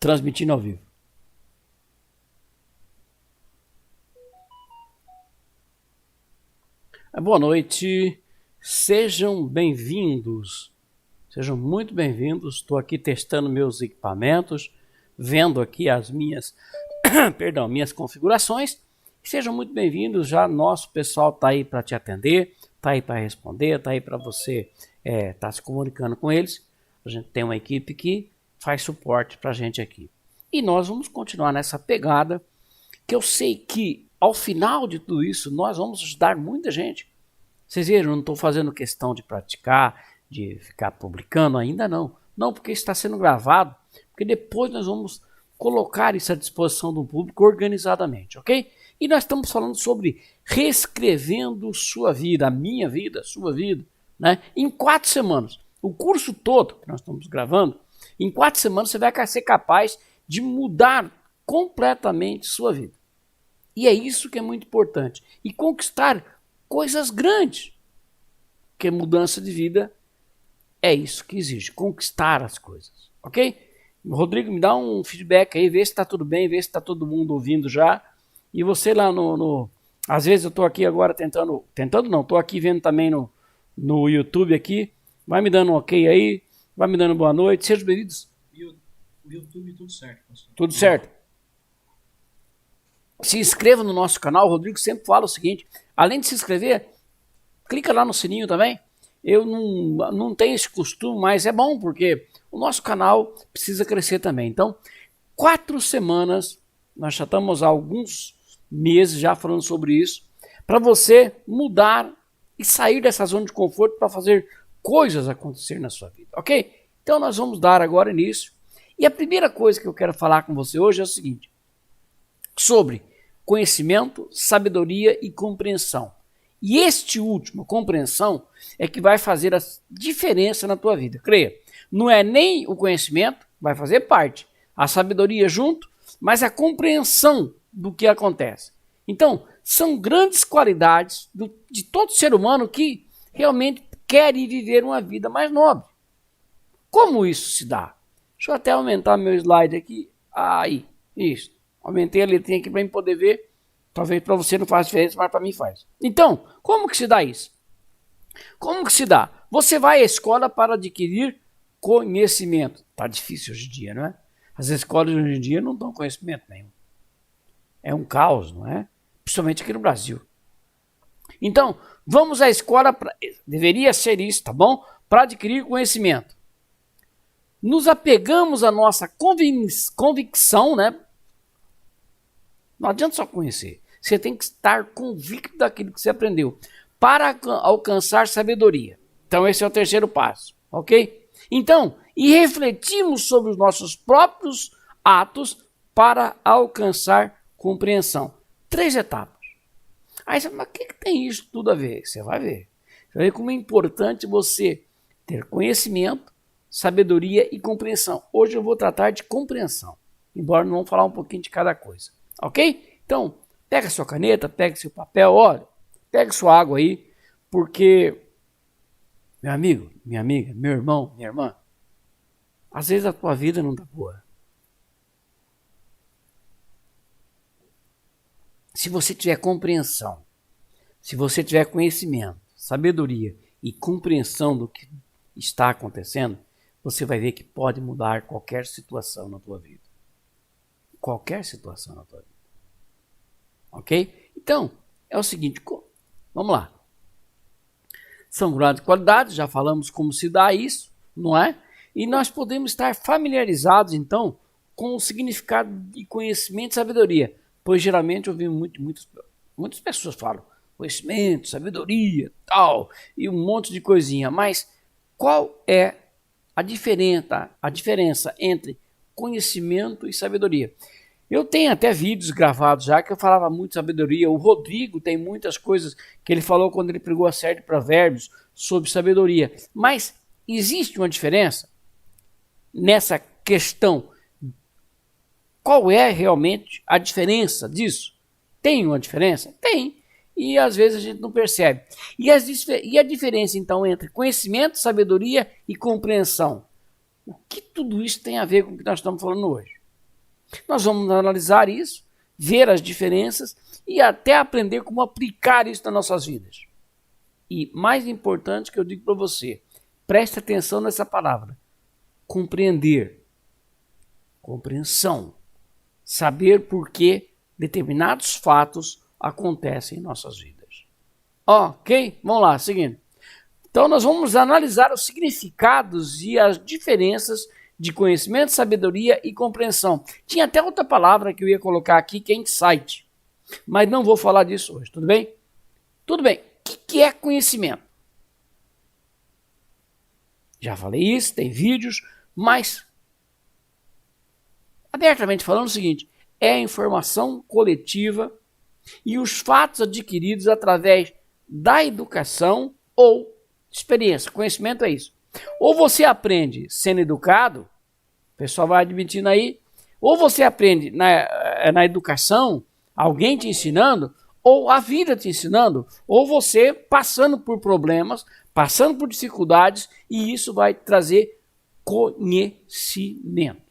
transmitindo ao vivo. Boa noite, sejam bem-vindos, sejam muito bem-vindos. Estou aqui testando meus equipamentos, vendo aqui as minhas, minhas configurações. Sejam muito bem-vindos, já nosso pessoal está aí para te atender, está aí para responder, está aí para você estar se comunicando com eles. A gente tem uma equipe que faz suporte para a gente aqui. E nós vamos continuar nessa pegada, que eu sei que ao final de tudo isso nós vamos ajudar muita gente. Vocês viram, eu não estou fazendo questão de praticar, de ficar publicando ainda não. Não, porque está sendo gravado, porque depois nós vamos colocar isso à disposição do público organizadamente, ok? E nós estamos falando sobre reescrevendo sua vida, a minha vida, a sua vida, né? Em 4 semanas. O curso todo que nós estamos gravando, em 4 semanas você vai ser capaz de mudar completamente sua vida. E é isso que é muito importante. E conquistar coisas grandes. Porque mudança de vida é isso que exige, conquistar as coisas, ok? Rodrigo, me dá um feedback aí, vê se está tudo bem, vê se está todo mundo ouvindo já. E você lá às vezes eu estou aqui agora estou aqui vendo também no YouTube aqui. Vai me dando um ok aí, vai me dando boa noite, sejam bem-vindos. YouTube tudo certo, pastor. Tudo certo. Se inscreva no nosso canal. O Rodrigo sempre fala o seguinte: além de se inscrever, clica lá no sininho também. Eu não tenho esse costume, mas é bom porque o nosso canal precisa crescer também. Então, 4 semanas, nós já estamos há alguns meses já falando sobre isso, para você mudar e sair dessa zona de conforto para fazer coisas acontecer na sua vida, ok? Então nós vamos dar agora início. E a primeira coisa que eu quero falar com você hoje é o seguinte: sobre conhecimento, sabedoria e compreensão. E este último, compreensão, é que vai fazer a diferença na tua vida. Creia, não é nem o conhecimento, vai fazer parte, a sabedoria junto, mas a compreensão do que acontece. Então, são grandes qualidades de todo ser humano que realmente quer viver uma vida mais nobre. Como isso se dá? Deixa eu até aumentar meu slide aqui. Aí, isso. Aumentei a letrinha aqui para mim poder ver. Talvez para você não faça diferença, mas para mim faz. Então, como que se dá isso? Como que se dá? Você vai à escola para adquirir conhecimento. Tá difícil hoje em dia, não é? As escolas hoje em dia não dão conhecimento nenhum. É um caos, não é? Principalmente aqui no Brasil. Então, vamos à escola, deveria ser isso, tá bom? Para adquirir conhecimento. Nos apegamos à nossa convicção, né? Não adianta só conhecer. Você tem que estar convicto daquilo que você aprendeu para alcançar sabedoria. Então, esse é o terceiro passo, ok? Então, e refletimos sobre os nossos próprios atos para alcançar compreensão. 3 etapas. Aí você fala, mas o que tem isso tudo a ver? Você vai ver. Você vai ver como é importante você ter conhecimento, sabedoria e compreensão. Hoje eu vou tratar de compreensão, embora não vamos falar um pouquinho de cada coisa. Ok? Então, pega sua caneta, pega seu papel, olha, pega sua água aí, porque, meu amigo, minha amiga, meu irmão, minha irmã, às vezes a tua vida não está boa. Se você tiver compreensão, se você tiver conhecimento, sabedoria e compreensão do que está acontecendo, você vai ver que pode mudar qualquer situação na tua vida. Qualquer situação na tua vida. Ok? Então, é o seguinte, vamos lá. São grandes qualidades, já falamos como se dá isso, não é? E nós podemos estar familiarizados, então, com o significado de conhecimento e sabedoria. Pois geralmente eu vi muitas pessoas falam conhecimento, sabedoria, tal, e um monte de coisinha. Mas qual é a diferença entre conhecimento e sabedoria? Eu tenho até vídeos gravados já que eu falava muito de sabedoria. O Rodrigo tem muitas coisas que ele falou quando ele pregou a série de provérbios sobre sabedoria. Mas existe uma diferença nessa questão. Qual é realmente a diferença disso? Tem uma diferença? Tem. E às vezes a gente não percebe. E a diferença então entre conhecimento, sabedoria e compreensão? O que tudo isso tem a ver com o que nós estamos falando hoje? Nós vamos analisar isso, ver as diferenças e até aprender como aplicar isso nas nossas vidas. E mais importante que eu digo para você, preste atenção nessa palavra, compreender, compreensão, saber por que determinados fatos acontecem em nossas vidas. Ok? Vamos lá, seguindo. Então nós vamos analisar os significados e as diferenças de conhecimento, sabedoria e compreensão. Tinha até outra palavra que eu ia colocar aqui, que é insight. Mas não vou falar disso hoje, tudo bem? Tudo bem. O que é conhecimento? Já falei isso, tem vídeos, mas abertamente falando o seguinte, é a informação coletiva e os fatos adquiridos através da educação ou experiência. Conhecimento é isso. Ou você aprende sendo educado, o pessoal vai admitindo aí, ou você aprende na educação, alguém te ensinando, ou a vida te ensinando, ou você passando por problemas, passando por dificuldades, e isso vai trazer conhecimento.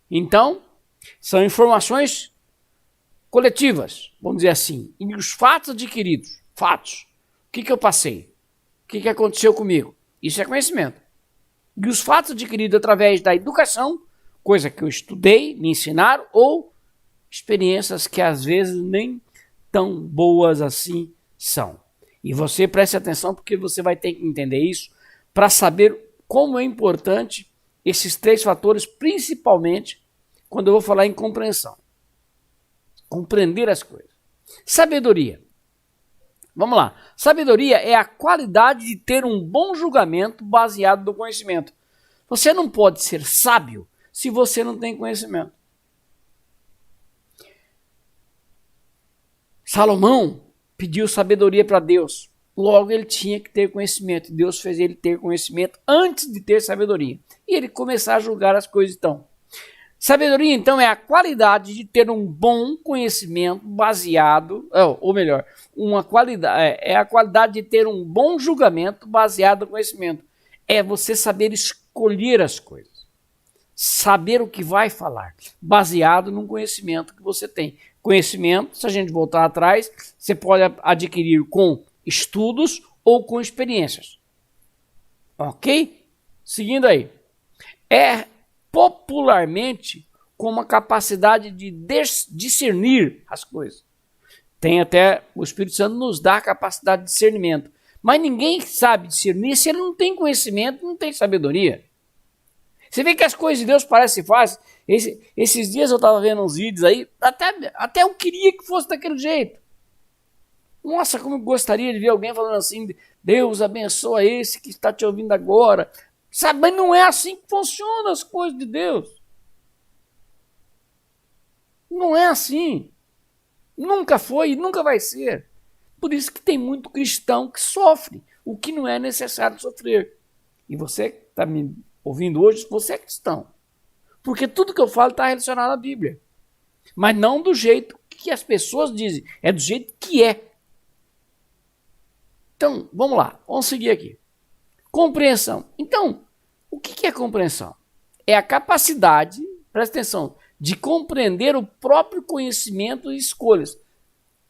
Então, são informações coletivas, vamos dizer assim, e os fatos adquiridos, fatos, o que eu passei, o que aconteceu comigo, isso é conhecimento. E os fatos adquiridos através da educação, coisa que eu estudei, me ensinaram, ou experiências que às vezes nem tão boas assim são. E você preste atenção porque você vai ter que entender isso para saber como é importante esses três fatores, principalmente quando eu vou falar em compreensão. Compreender as coisas. Sabedoria. Vamos lá. Sabedoria é a qualidade de ter um bom julgamento baseado no conhecimento. Você não pode ser sábio se você não tem conhecimento. Salomão pediu sabedoria para Deus. Logo ele tinha que ter conhecimento. Deus fez ele ter conhecimento antes de ter sabedoria. E ele começar a julgar as coisas então. Sabedoria, então, é a qualidade de ter um bom conhecimento baseado, ou melhor, é a qualidade de ter um bom julgamento baseado no conhecimento. É você saber escolher as coisas, saber o que vai falar, baseado num conhecimento que você tem. Conhecimento, se a gente voltar atrás, você pode adquirir com estudos ou com experiências. Ok? Seguindo aí. É popularmente com uma capacidade de discernir as coisas. Tem até, o Espírito Santo nos dá a capacidade de discernimento. Mas ninguém sabe discernir se ele não tem conhecimento, não tem sabedoria. Você vê que as coisas de Deus parecem fáceis. Esses dias eu estava vendo uns vídeos aí, até eu queria que fosse daquele jeito. Nossa, como eu gostaria de ver alguém falando assim, Deus abençoa esse que está te ouvindo agora. Sabe, mas não é assim que funcionam as coisas de Deus. Não é assim. Nunca foi e nunca vai ser. Por isso que tem muito cristão que sofre, o que não é necessário sofrer. E você que está me ouvindo hoje, você é cristão. Porque tudo que eu falo está relacionado à Bíblia. Mas não do jeito que as pessoas dizem, é do jeito que é. Então, vamos lá, vamos seguir aqui. Compreensão. Então, o que é compreensão? É a capacidade, presta atenção, de compreender o próprio conhecimento e escolhas.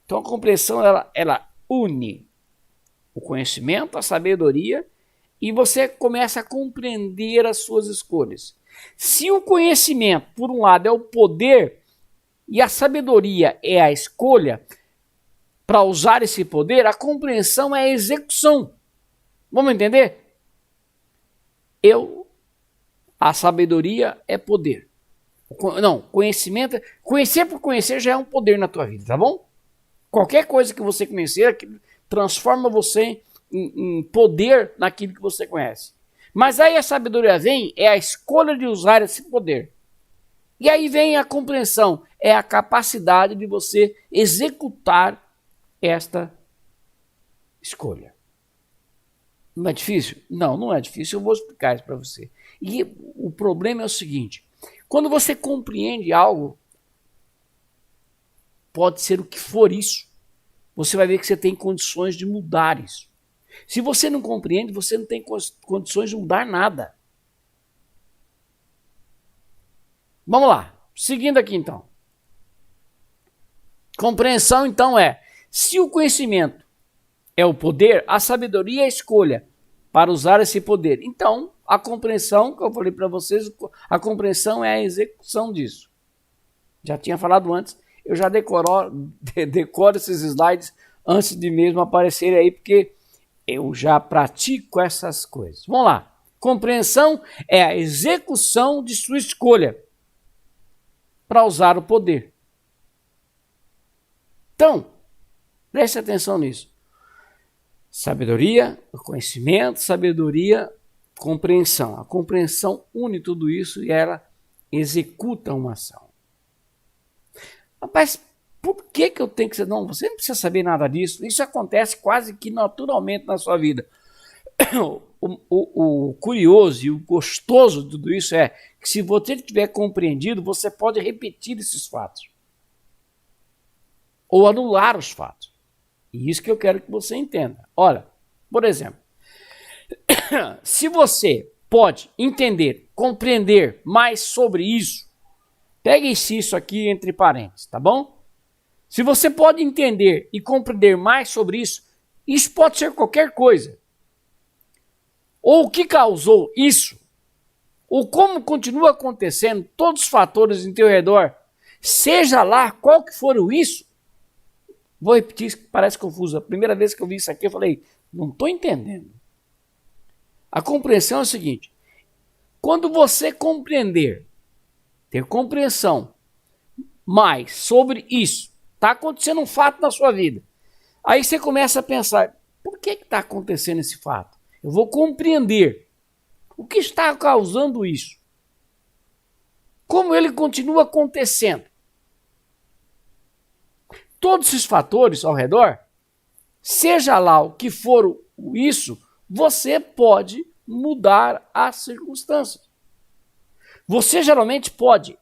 Então a compreensão ela une o conhecimento, a sabedoria, e você começa a compreender as suas escolhas. Se o conhecimento, por um lado, é o poder e a sabedoria é a escolha para usar esse poder, a compreensão é a execução. Vamos entender? A sabedoria é poder. Não, conhecimento, conhecer por conhecer já é um poder na tua vida, tá bom? Qualquer coisa que você conhecer, transforma você em poder naquilo que você conhece. Mas aí a sabedoria vem, é a escolha de usar esse poder. E aí vem a compreensão, é a capacidade de você executar esta escolha. Não é difícil? Não, não é difícil, eu vou explicar isso para você. E o problema é o seguinte, quando você compreende algo, pode ser o que for isso, você vai ver que você tem condições de mudar isso. Se você não compreende, você não tem condições de mudar nada. Vamos lá, Seguindo aqui então. Compreensão então se o conhecimento é o poder, a sabedoria é a escolha para usar esse poder. Então, a compreensão, que eu falei para vocês, a compreensão é a execução disso. Já tinha falado antes, eu já decoro esses slides antes de mesmo aparecerem aí, porque eu já pratico essas coisas. Vamos lá. Compreensão é a execução de sua escolha para usar o poder. Então, preste atenção nisso. Sabedoria, conhecimento, sabedoria, compreensão. A compreensão une tudo isso e ela executa uma ação. Rapaz, por que eu tenho que ser? Não, você não precisa saber nada disso. Isso acontece quase que naturalmente na sua vida. O curioso e o gostoso de tudo isso é que se você tiver compreendido, você pode repetir esses fatos. Ou anular os fatos. E isso que eu quero que você entenda. Olha, por exemplo, se você pode entender, compreender mais sobre isso, pegue isso aqui entre parênteses, tá bom? Se você pode entender e compreender mais sobre isso, isso pode ser qualquer coisa. Ou o que causou isso, ou como continua acontecendo, todos os fatores em teu redor, seja lá qual que for o isso. Vou repetir, isso que parece confuso. A primeira vez que eu vi isso aqui, eu falei, não estou entendendo. A compreensão é o seguinte, quando você compreender, ter compreensão mais sobre isso, está acontecendo um fato na sua vida, aí você começa a pensar, por que está acontecendo esse fato? Eu vou compreender o que está causando isso. Como ele continua acontecendo. Todos esses fatores ao redor, seja lá o que for isso, você pode mudar as circunstâncias. Você geralmente pode.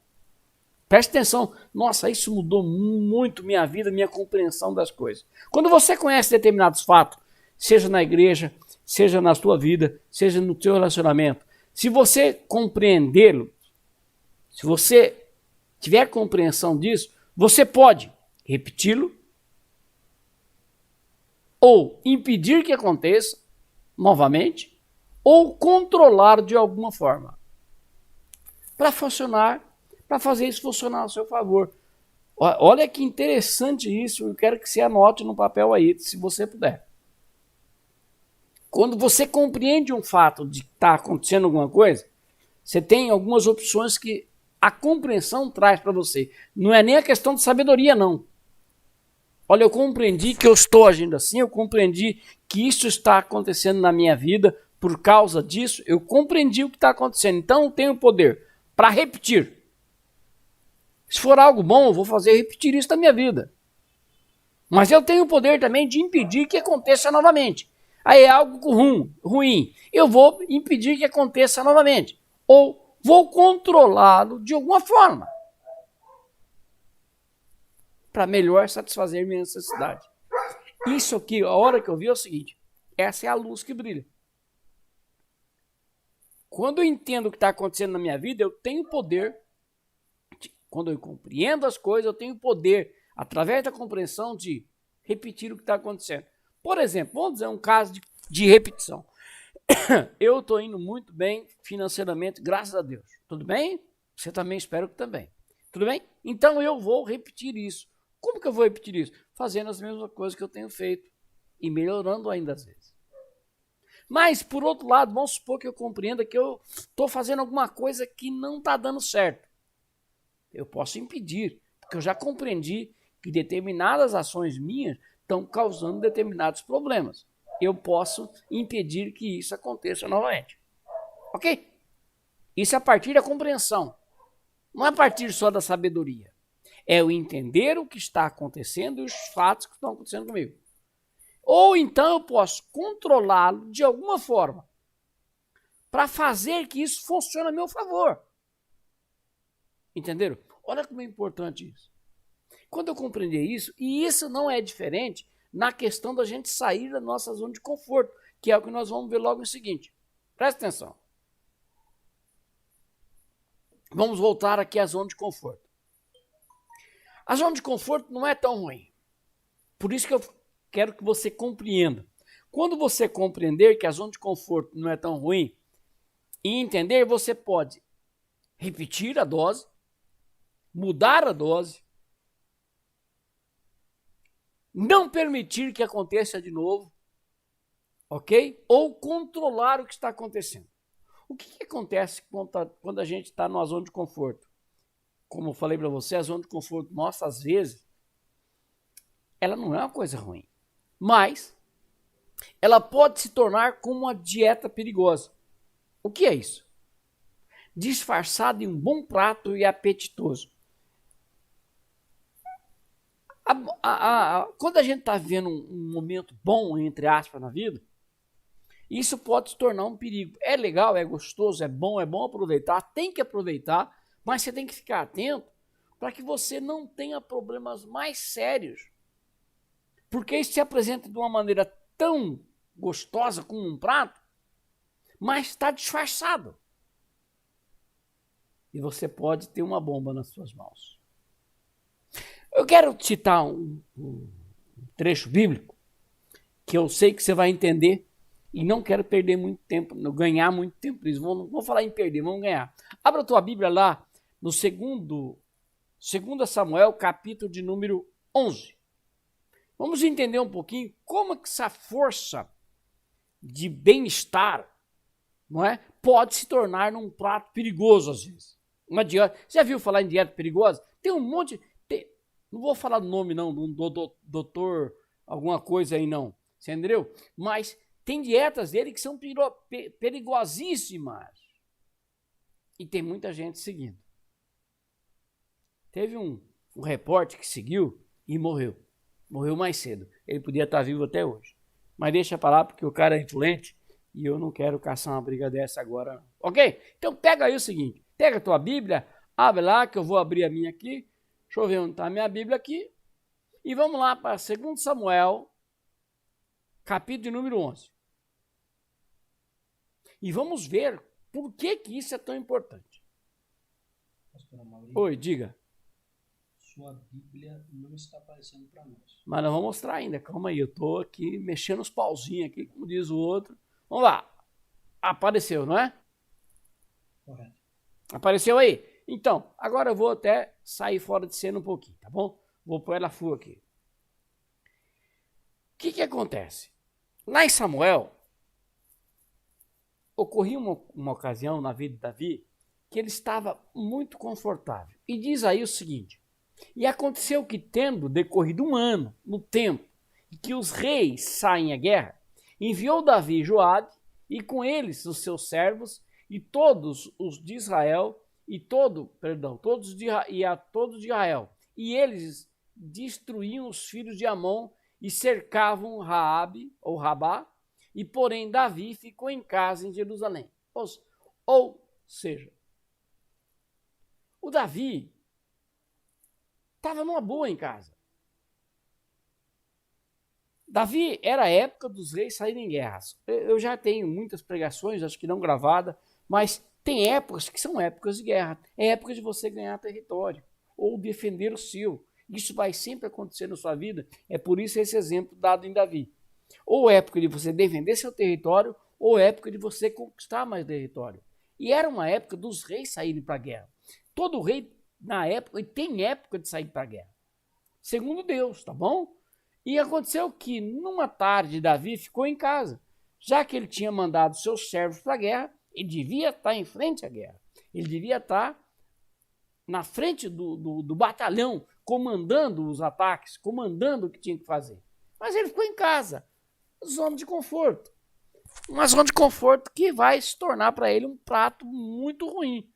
Preste atenção. Nossa, isso mudou muito minha vida, minha compreensão das coisas. Quando você conhece determinados fatos, seja na igreja, seja na sua vida, seja no seu relacionamento, se você compreendê-lo, se você tiver compreensão disso, você pode repeti-lo ou impedir que aconteça novamente ou controlar de alguma forma para funcionar, para fazer isso funcionar a seu favor. Olha que interessante isso, eu quero que você anote no papel aí, se você puder. Quando você compreende um fato de que está acontecendo alguma coisa, você tem algumas opções que a compreensão traz para você. Não é nem a questão de sabedoria, não. Olha, eu compreendi que eu estou agindo assim, eu compreendi que isso está acontecendo na minha vida por causa disso, eu compreendi o que está acontecendo. Então eu tenho poder para repetir. Se for algo bom, eu vou fazer repetir isso na minha vida. Mas eu tenho o poder também de impedir que aconteça novamente. Aí é algo ruim. Eu vou impedir que aconteça novamente. Ou vou controlá-lo de alguma forma. Para melhor satisfazer minha necessidade. Isso aqui, a hora que eu vi é o seguinte. Essa é a luz que brilha. Quando eu entendo o que está acontecendo na minha vida, eu tenho poder. Quando eu compreendo as coisas, eu tenho poder, através da compreensão, de repetir o que está acontecendo. Por exemplo, vamos dizer um caso de repetição. Eu estou indo muito bem financeiramente, graças a Deus. Tudo bem? Você também, espero que também. Tudo bem? Então eu vou repetir isso. Como que eu vou repetir isso? Fazendo as mesmas coisas que eu tenho feito e melhorando ainda às vezes. Mas, por outro lado, vamos supor que eu compreenda que eu estou fazendo alguma coisa que não está dando certo. Eu posso impedir, porque eu já compreendi que determinadas ações minhas estão causando determinados problemas. Eu posso impedir que isso aconteça novamente. Ok? Isso é a partir da compreensão. Não é a partir só da sabedoria. É o entender o que está acontecendo e os fatos que estão acontecendo comigo. Ou então eu posso controlá-lo de alguma forma para fazer que isso funcione a meu favor. Entenderam? Olha como é importante isso. Quando eu compreender isso, e isso não é diferente na questão da gente sair da nossa zona de conforto, que é o que nós vamos ver logo em seguinte. Presta atenção. Vamos voltar aqui à zona de conforto. A zona de conforto não é tão ruim. Por isso que eu quero que você compreenda. Quando você compreender que a zona de conforto não é tão ruim e entender, você pode repetir a dose, mudar a dose, não permitir que aconteça de novo, ok? Ou controlar o que está acontecendo. O que acontece quando a gente está numa zona de conforto? Como eu falei para você, a zona de conforto nossa, às vezes, ela não é uma coisa ruim, mas ela pode se tornar como uma dieta perigosa. O que é isso? Disfarçado em um bom prato e apetitoso. Quando a gente está vivendo um momento bom, entre aspas, na vida, isso pode se tornar um perigo. É legal, é gostoso, é bom aproveitar, tem que aproveitar, mas você tem que ficar atento para que você não tenha problemas mais sérios. Porque isso se apresenta de uma maneira tão gostosa como um prato, mas está disfarçado. E você pode ter uma bomba nas suas mãos. Eu quero citar um trecho bíblico que eu sei que você vai entender e não quero perder muito tempo, ganhar muito tempo. Não vou falar em perder, vamos ganhar. Abra a tua Bíblia lá no 2 Samuel, capítulo de número 11. Vamos entender um pouquinho como que essa força de bem-estar, não é, pode se tornar num prato perigoso às vezes. Uma dieta. Você já viu falar em dieta perigosa? Tem um monte. Não vou falar do nome não, do doutor alguma coisa aí não, você entendeu? Mas tem dietas dele que são perigosíssimas e tem muita gente seguindo. Teve um repórter que seguiu e morreu mais cedo. Ele podia estar vivo até hoje, mas deixa pra lá porque o cara é influente e eu não quero caçar uma briga dessa agora, ok? Então pega aí o seguinte, pega a tua Bíblia, abre lá que eu vou abrir a minha aqui. Deixa eu ver onde está a minha Bíblia aqui. E vamos lá para 2 Samuel, capítulo de número 11. E vamos ver por que isso é tão importante. Pastor Amaury, Oi, diga. sua Bíblia não está aparecendo para nós. Mas não vou mostrar ainda, calma aí. Eu estou aqui mexendo os pauzinhos aqui, como diz o outro. Vamos lá. Apareceu, não é? Correto. Apareceu aí? Então, agora eu vou até sair fora de cena um pouquinho, tá bom? Vou pôr ela full aqui. O que acontece? Lá em Samuel, ocorria uma ocasião na vida de Davi que ele estava muito confortável. E diz aí o seguinte, e aconteceu que tendo decorrido um ano no tempo em que os reis saem à guerra, enviou Davi Joabe e com eles os seus servos e todos os de Israel a todos de Israel. E eles destruíam os filhos de Amon e cercavam Raabe ou Rabá, e porém Davi ficou em casa em Jerusalém. Ou seja, o Davi estava numa boa em casa. Davi era a época dos reis saírem em guerras. Eu já tenho muitas pregações, acho que não gravadas, mas tem épocas que são épocas de guerra. É época de você ganhar território ou defender o seu. Isso vai sempre acontecer na sua vida. É por isso esse exemplo dado em Davi. Ou época de você defender seu território, ou época de você conquistar mais território. E era uma época dos reis saírem para a guerra. Todo rei, na época, tem época de sair para a guerra. Segundo Deus, tá bom? E aconteceu que, numa tarde, Davi ficou em casa. Já que ele tinha mandado seus servos para a guerra, ele devia estar em frente à guerra. Ele devia estar na frente do batalhão, comandando os ataques, comandando o que tinha que fazer. Mas ele ficou em casa, zona de conforto. Uma zona de conforto que vai se tornar para ele um prato muito ruim.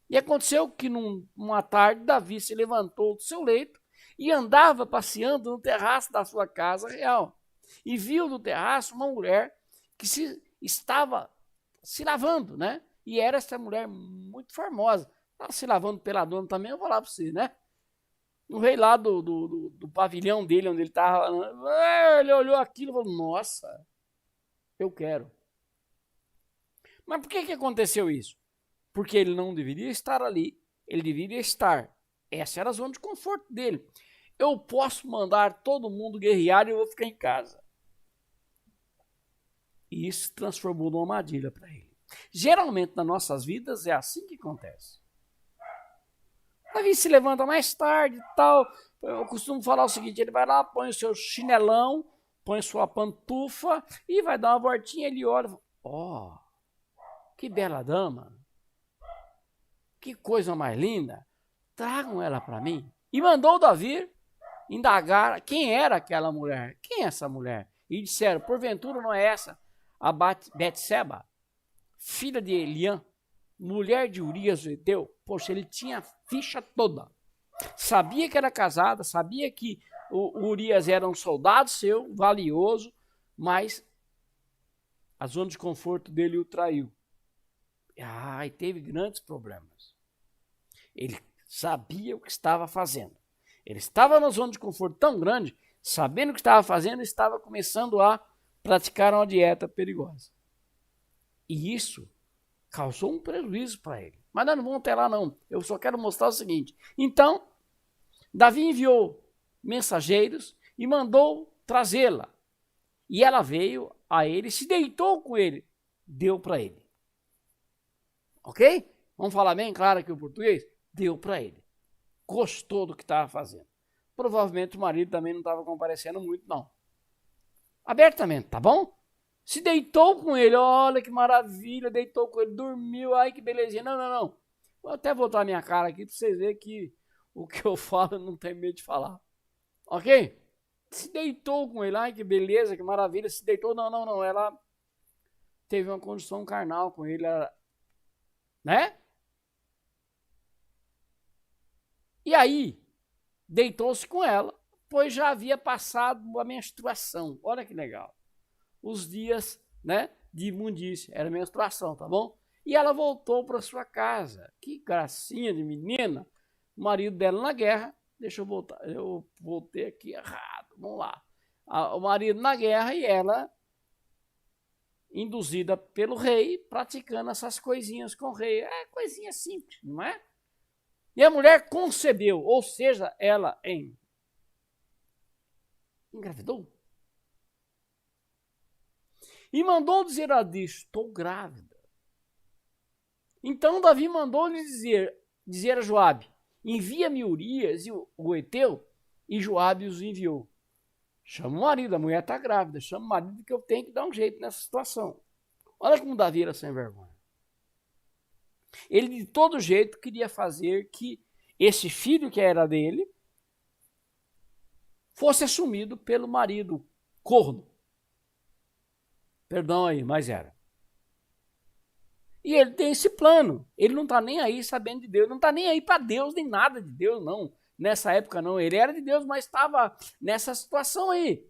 E aconteceu que numa tarde, Davi se levantou do seu leito e andava passeando no terraço da sua casa real. E viu no terraço uma mulher que estava se lavando, né? E era essa mulher muito famosa. Estava se lavando peladona também, eu vou lá para você, né? No rei lá do pavilhão dele, onde ele estava, ele olhou aquilo e falou, nossa, eu quero. Mas por que aconteceu isso? Porque ele não deveria estar ali, ele deveria estar Essa era a zona de conforto dele. Eu posso mandar todo mundo guerrear e eu vou ficar em casa. E isso se transformou numa armadilha para ele. Geralmente nas nossas vidas é assim que acontece. Davi se levanta mais tarde e tal. Eu costumo falar o seguinte, ele vai lá, põe o seu chinelão, põe sua pantufa e vai dar uma voltinha, ele olha e fala, ó, que bela dama, que coisa mais linda, tragam ela para mim. E mandou Davi indagar quem era aquela mulher, quem é essa mulher? E disseram, porventura não é essa a Betseba, filha de Eliã, mulher de Urias o Eteu? Poxa, ele tinha a ficha toda. Sabia que era casada, sabia que o Urias era um soldado seu, valioso, mas a zona de conforto dele o traiu. E teve grandes problemas. Ele sabia o que estava fazendo. Ele estava na zona de conforto tão grande, sabendo o que estava fazendo, estava começando a praticar uma dieta perigosa. E isso causou um prejuízo para ele. Mas nós não vamos até lá não. Eu só quero mostrar o seguinte. Então, Davi enviou mensageiros e mandou trazê-la. E ela veio a ele, se deitou com ele, deu para ele. Ok? Vamos falar bem claro aqui o português? Deu para ele. Gostou do que estava fazendo. Provavelmente o marido também não estava comparecendo muito, não. Abertamente, tá bom? Se deitou com ele, olha que maravilha, deitou com ele, dormiu, ai que belezinha. Não, não, não. Vou até voltar a minha cara aqui para vocês verem que o que eu falo eu não tenho medo de falar. Ok? Se deitou com ele, ai que beleza, que maravilha, se deitou, não, não, não. Ela teve uma condição carnal com ele, né? E aí, deitou-se com ela, pois já havia passado a menstruação. Olha que legal. Os dias, né, de imundícia, era menstruação, tá bom? E ela voltou para sua casa. Que gracinha de menina. O marido dela na guerra, deixa eu voltar, eu voltei aqui errado, vamos lá. O marido na guerra e ela, induzida pelo rei, praticando essas coisinhas com o rei. É coisinha simples, não é? E a mulher concebeu, ou seja, ela engravidou. E mandou dizer a Davi, estou grávida. Então Davi mandou-lhe dizer a Joabe, envia-me Urias e o Eteu, e Joabe os enviou. Chama o marido, a mulher está grávida, chama o marido que eu tenho que dar um jeito nessa situação. Olha como Davi era sem vergonha. Ele de todo jeito queria fazer que esse filho que era dele fosse assumido pelo marido corno. Perdão aí, mas era. E ele tem esse plano. Ele não está nem aí sabendo de Deus, não está nem aí para Deus, nem nada de Deus, não. Nessa época não, ele era de Deus, mas estava nessa situação aí.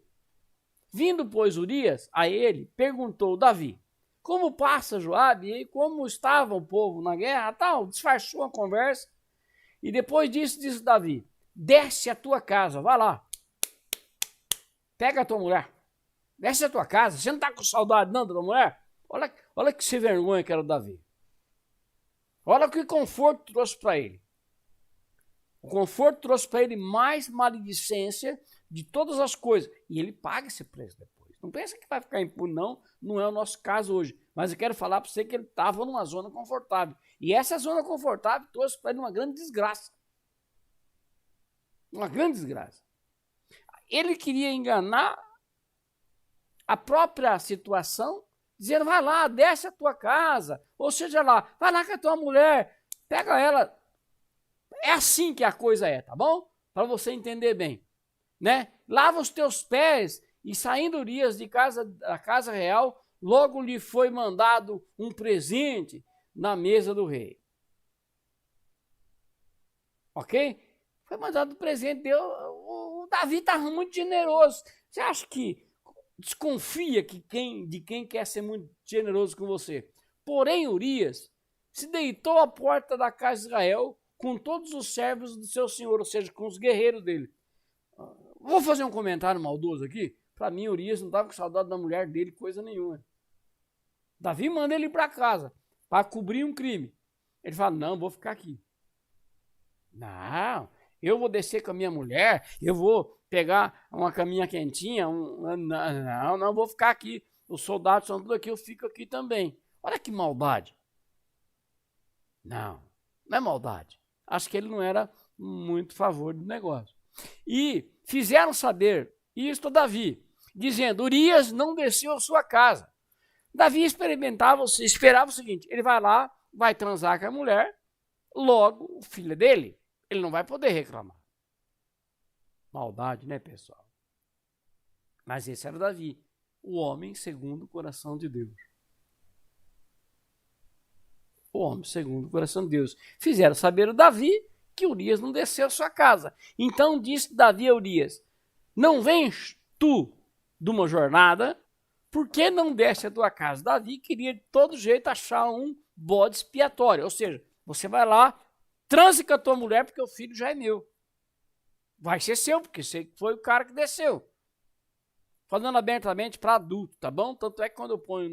Vindo, pois, Urias a ele, perguntou Davi, como passa Joabe e como estava o povo na guerra, tal, disfarçou a conversa. E depois disso, disse Davi, desce a tua casa, vai lá, pega a tua mulher, desce a tua casa, você não está com saudade não da tua mulher? Olha que sem vergonha que era o Davi. Olha que conforto trouxe para ele. O conforto trouxe para ele mais maledicência de todas as coisas. E ele paga esse preço depois. Não pensa que vai ficar impune, não. Não é o nosso caso hoje. Mas eu quero falar para você que ele estava numa zona confortável. E essa zona confortável trouxe para ele uma grande desgraça. Uma grande desgraça. Ele queria enganar a própria situação, dizendo, vai lá, desce a tua casa. Ou seja lá, vai lá com a tua mulher, pega ela. É assim que a coisa é, tá bom? Para você entender bem, né? Lava os teus pés e saindo Urias da casa real, logo lhe foi mandado um presente na mesa do rei. Ok? Foi mandado um presente, o Davi estava muito generoso. Você acha que desconfia de quem quer ser muito generoso com você? Porém, Urias se deitou à porta da casa de Israel com todos os servos do seu senhor, ou seja, com os guerreiros dele. Vou fazer um comentário maldoso aqui. Para mim, Urias não estava com saudade da mulher dele, coisa nenhuma. Davi manda ele ir para casa para cobrir um crime. Ele fala, não, vou ficar aqui. Não, Eu vou descer com a minha mulher, eu vou pegar uma caminha quentinha, não vou ficar aqui. Os soldados são tudo aqui, eu fico aqui também. Olha que maldade. Não é maldade. Acho que ele não era muito a favor do negócio. E fizeram saber isto a Davi, dizendo, Urias não desceu à sua casa. Davi esperava o seguinte, ele vai lá, vai transar com a mulher, logo o filho dele, ele não vai poder reclamar. Maldade, né, pessoal? Mas esse era Davi, o homem segundo o coração de Deus. O homem segundo o coração de Deus. Fizeram saber a Davi que Urias não desceu à sua casa. Então disse Davi a Urias, não vens tu de uma jornada, por que não desce a tua casa? Davi queria de todo jeito achar um bode expiatório, ou seja, você vai lá, transe com a tua mulher porque o filho já é meu. Vai ser seu, porque você foi o cara que desceu. Falando abertamente para adulto, tá bom? Tanto é que quando eu ponho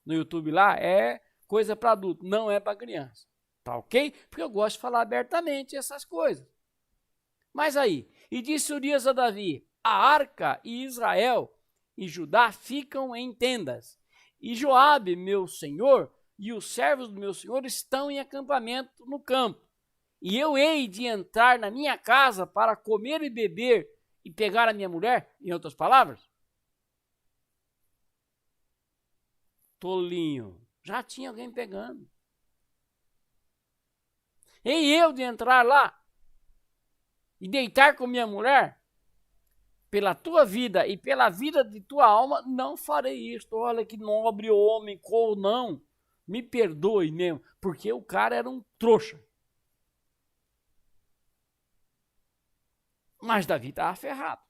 no YouTube lá, é coisa para adulto, não é para criança. Tá ok? Porque eu gosto de falar abertamente essas coisas. Mas aí, e disse Urias a Davi, a arca e Israel e Judá ficam em tendas, e Joabe, meu senhor, e os servos do meu senhor estão em acampamento no campo. E eu hei de entrar na minha casa para comer e beber e pegar a minha mulher, em outras palavras? Tolinho, já tinha alguém pegando. Hei eu de entrar lá e deitar com minha mulher? Pela tua vida e pela vida de tua alma, não farei isto. Olha que nobre homem, ou não. Me perdoe mesmo, porque o cara era um trouxa. Mas Davi estava ferrado.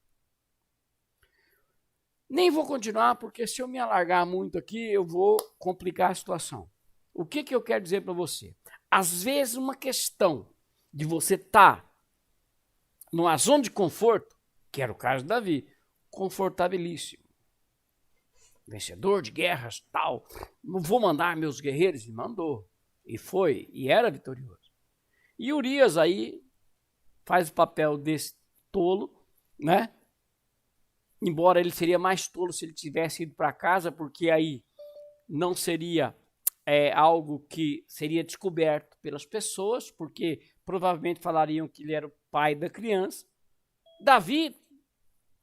Nem vou continuar, porque se eu me alargar muito aqui, eu vou complicar a situação. O que eu quero dizer para você? Às vezes, uma questão de você estar numa zona de conforto, que era o caso de Davi, confortabilíssimo. Vencedor de guerras, tal. Não vou mandar meus guerreiros. E mandou. E foi. E era vitorioso. E Urias aí faz o papel desse tolo, né? Embora ele seria mais tolo se ele tivesse ido para casa, porque aí não seria algo que seria descoberto pelas pessoas, porque provavelmente falariam que ele era o pai da criança. Davi,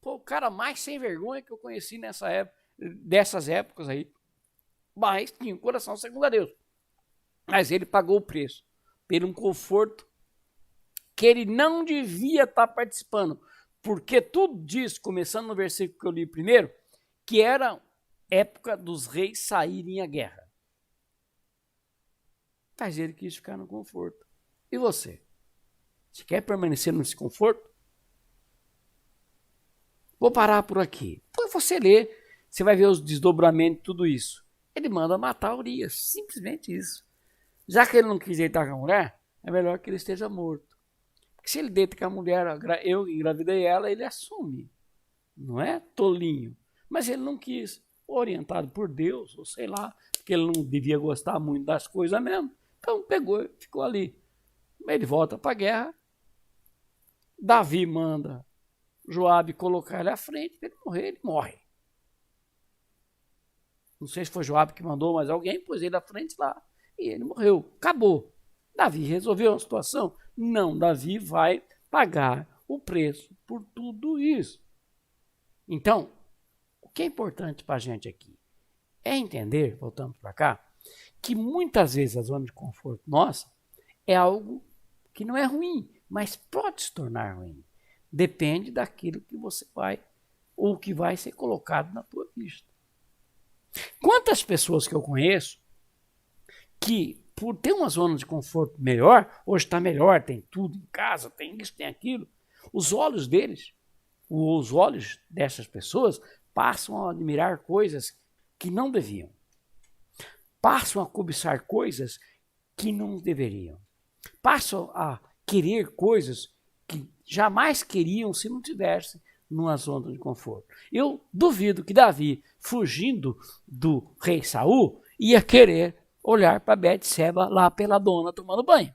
o cara mais sem vergonha que eu conheci nessa época, dessas épocas aí, mas tinha um coração segundo a Deus. Mas ele pagou o preço por um conforto que ele não devia estar participando, porque tudo diz, começando no versículo que eu li primeiro, que era época dos reis saírem à guerra. Mas ele quis ficar no conforto. E você? Você quer permanecer nesse conforto? Vou parar por aqui. Depois você lê, você vai ver os desdobramentos de tudo isso. Ele manda matar Urias, simplesmente isso. Já que ele não quis deitar com a mulher, é melhor que ele esteja morto. Porque se ele deita com a mulher, eu engravidei ela, ele assume. Não é tolinho. Mas ele não quis, orientado por Deus, ou sei lá, porque ele não devia gostar muito das coisas mesmo. Então pegou e ficou ali. Ele volta para a guerra. Davi manda Joabe colocar ele à frente, para ele morrer, ele morre. Não sei se foi Joabe que mandou, mas alguém pôs ele à frente lá. E ele morreu. Acabou. Davi resolveu a situação? Não, Davi vai pagar o preço por tudo isso. Então, o que é importante para a gente aqui é entender, voltando para cá, que muitas vezes a zona de conforto nossa é algo que não é ruim, mas pode se tornar ruim. Depende daquilo que você vai, ou que vai ser colocado na tua vista. Quantas pessoas que eu conheço que, por ter uma zona de conforto melhor, hoje está melhor, tem tudo em casa, tem isso, tem aquilo, os olhos deles, os olhos dessas pessoas passam a admirar coisas que não deviam. Passam a cobiçar coisas que não deveriam. Passam a querer coisas que jamais queriam se não tivessem numa zona de conforto. Eu duvido que Davi, fugindo do rei Saul, ia querer olhar para Betseba lá pela dona tomando banho.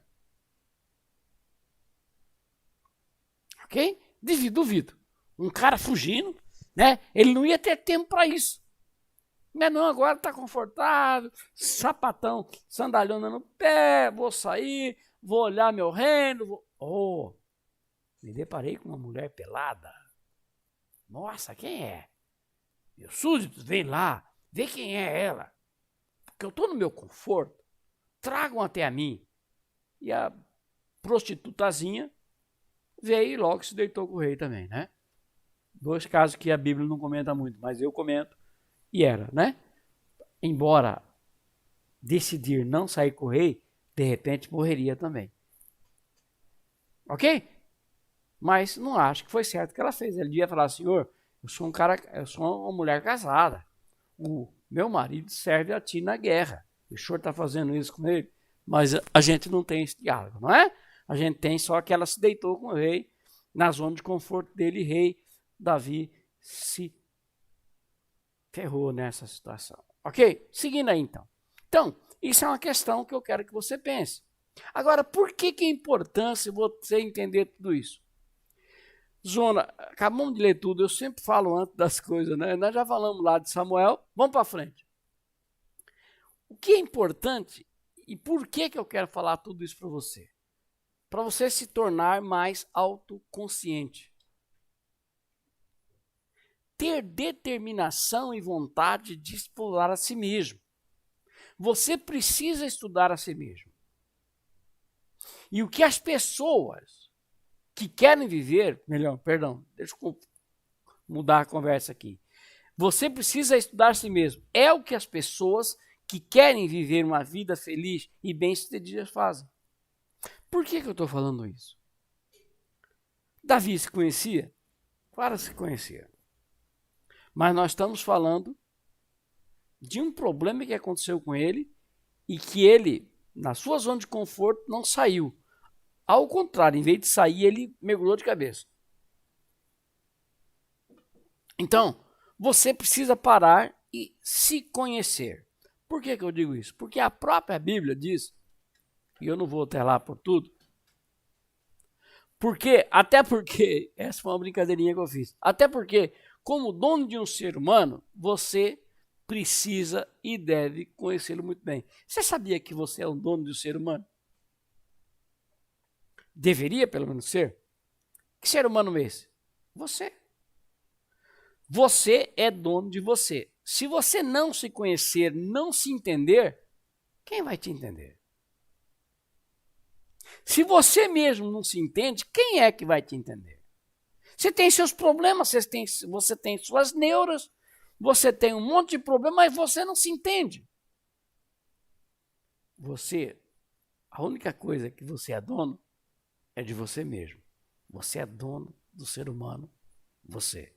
Ok? Duvido. Um cara fugindo, né? Ele não ia ter tempo para isso. Não, agora tá confortável, sapatão, sandalhona no pé, vou sair, vou olhar meu reino. Me deparei com uma mulher pelada. Nossa, quem é? Meus súditos, vem lá, vê quem é ela. Porque eu tô no meu conforto, tragam até a mim. E a prostitutazinha veio e logo se deitou com o rei também, né? 2 casos que a Bíblia não comenta muito, mas eu comento. E era, né? Embora decidir não sair com o rei, de repente morreria também. Ok? Mas não acho que foi certo o que ela fez. Ele devia falar, Senhor, eu sou uma mulher casada. O meu marido serve a ti na guerra. O senhor está fazendo isso com ele? Mas a gente não tem esse diálogo, não é? A gente tem só que ela se deitou com o rei, na zona de conforto dele, rei Davi se ferrou nessa situação. Ok? Seguindo aí então. Então, isso é uma questão que eu quero que você pense. Agora, por que é importante você entender tudo isso? Zona, acabamos de ler tudo, eu sempre falo antes das coisas, né? Nós já falamos lá de Samuel, vamos para frente. O que é importante e por que eu quero falar tudo isso para você? Para você se tornar mais autoconsciente. Ter determinação e vontade de explorar a si mesmo. Você precisa estudar a si mesmo. E o que as pessoas que querem viver, deixa eu mudar a conversa aqui. Você precisa estudar a si mesmo. É o que as pessoas que querem viver uma vida feliz e bem-sucedida fazem. Por que eu estou falando isso? Davi se conhecia? Claro, se conhecia. Mas nós estamos falando de um problema que aconteceu com ele e que ele, na sua zona de conforto, não saiu. Ao contrário, em vez de sair, ele mergulhou de cabeça. Então, você precisa parar e se conhecer. Por que eu digo isso? Porque a própria Bíblia diz, e eu não vou até lá por tudo, até porque, essa foi uma brincadeirinha que eu fiz, até porque, como dono de um ser humano, você precisa e deve conhecê-lo muito bem. Você sabia que você é o dono de um ser humano? Deveria, pelo menos, ser. Que ser humano é esse? Você. Você é dono de você. Se você não se conhecer, não se entender, quem vai te entender? Se você mesmo não se entende, quem é que vai te entender? Você tem seus problemas, você tem suas neuras, você tem um monte de problema, mas você não se entende. A única coisa que você é dono é de você mesmo. Você é dono do ser humano, você.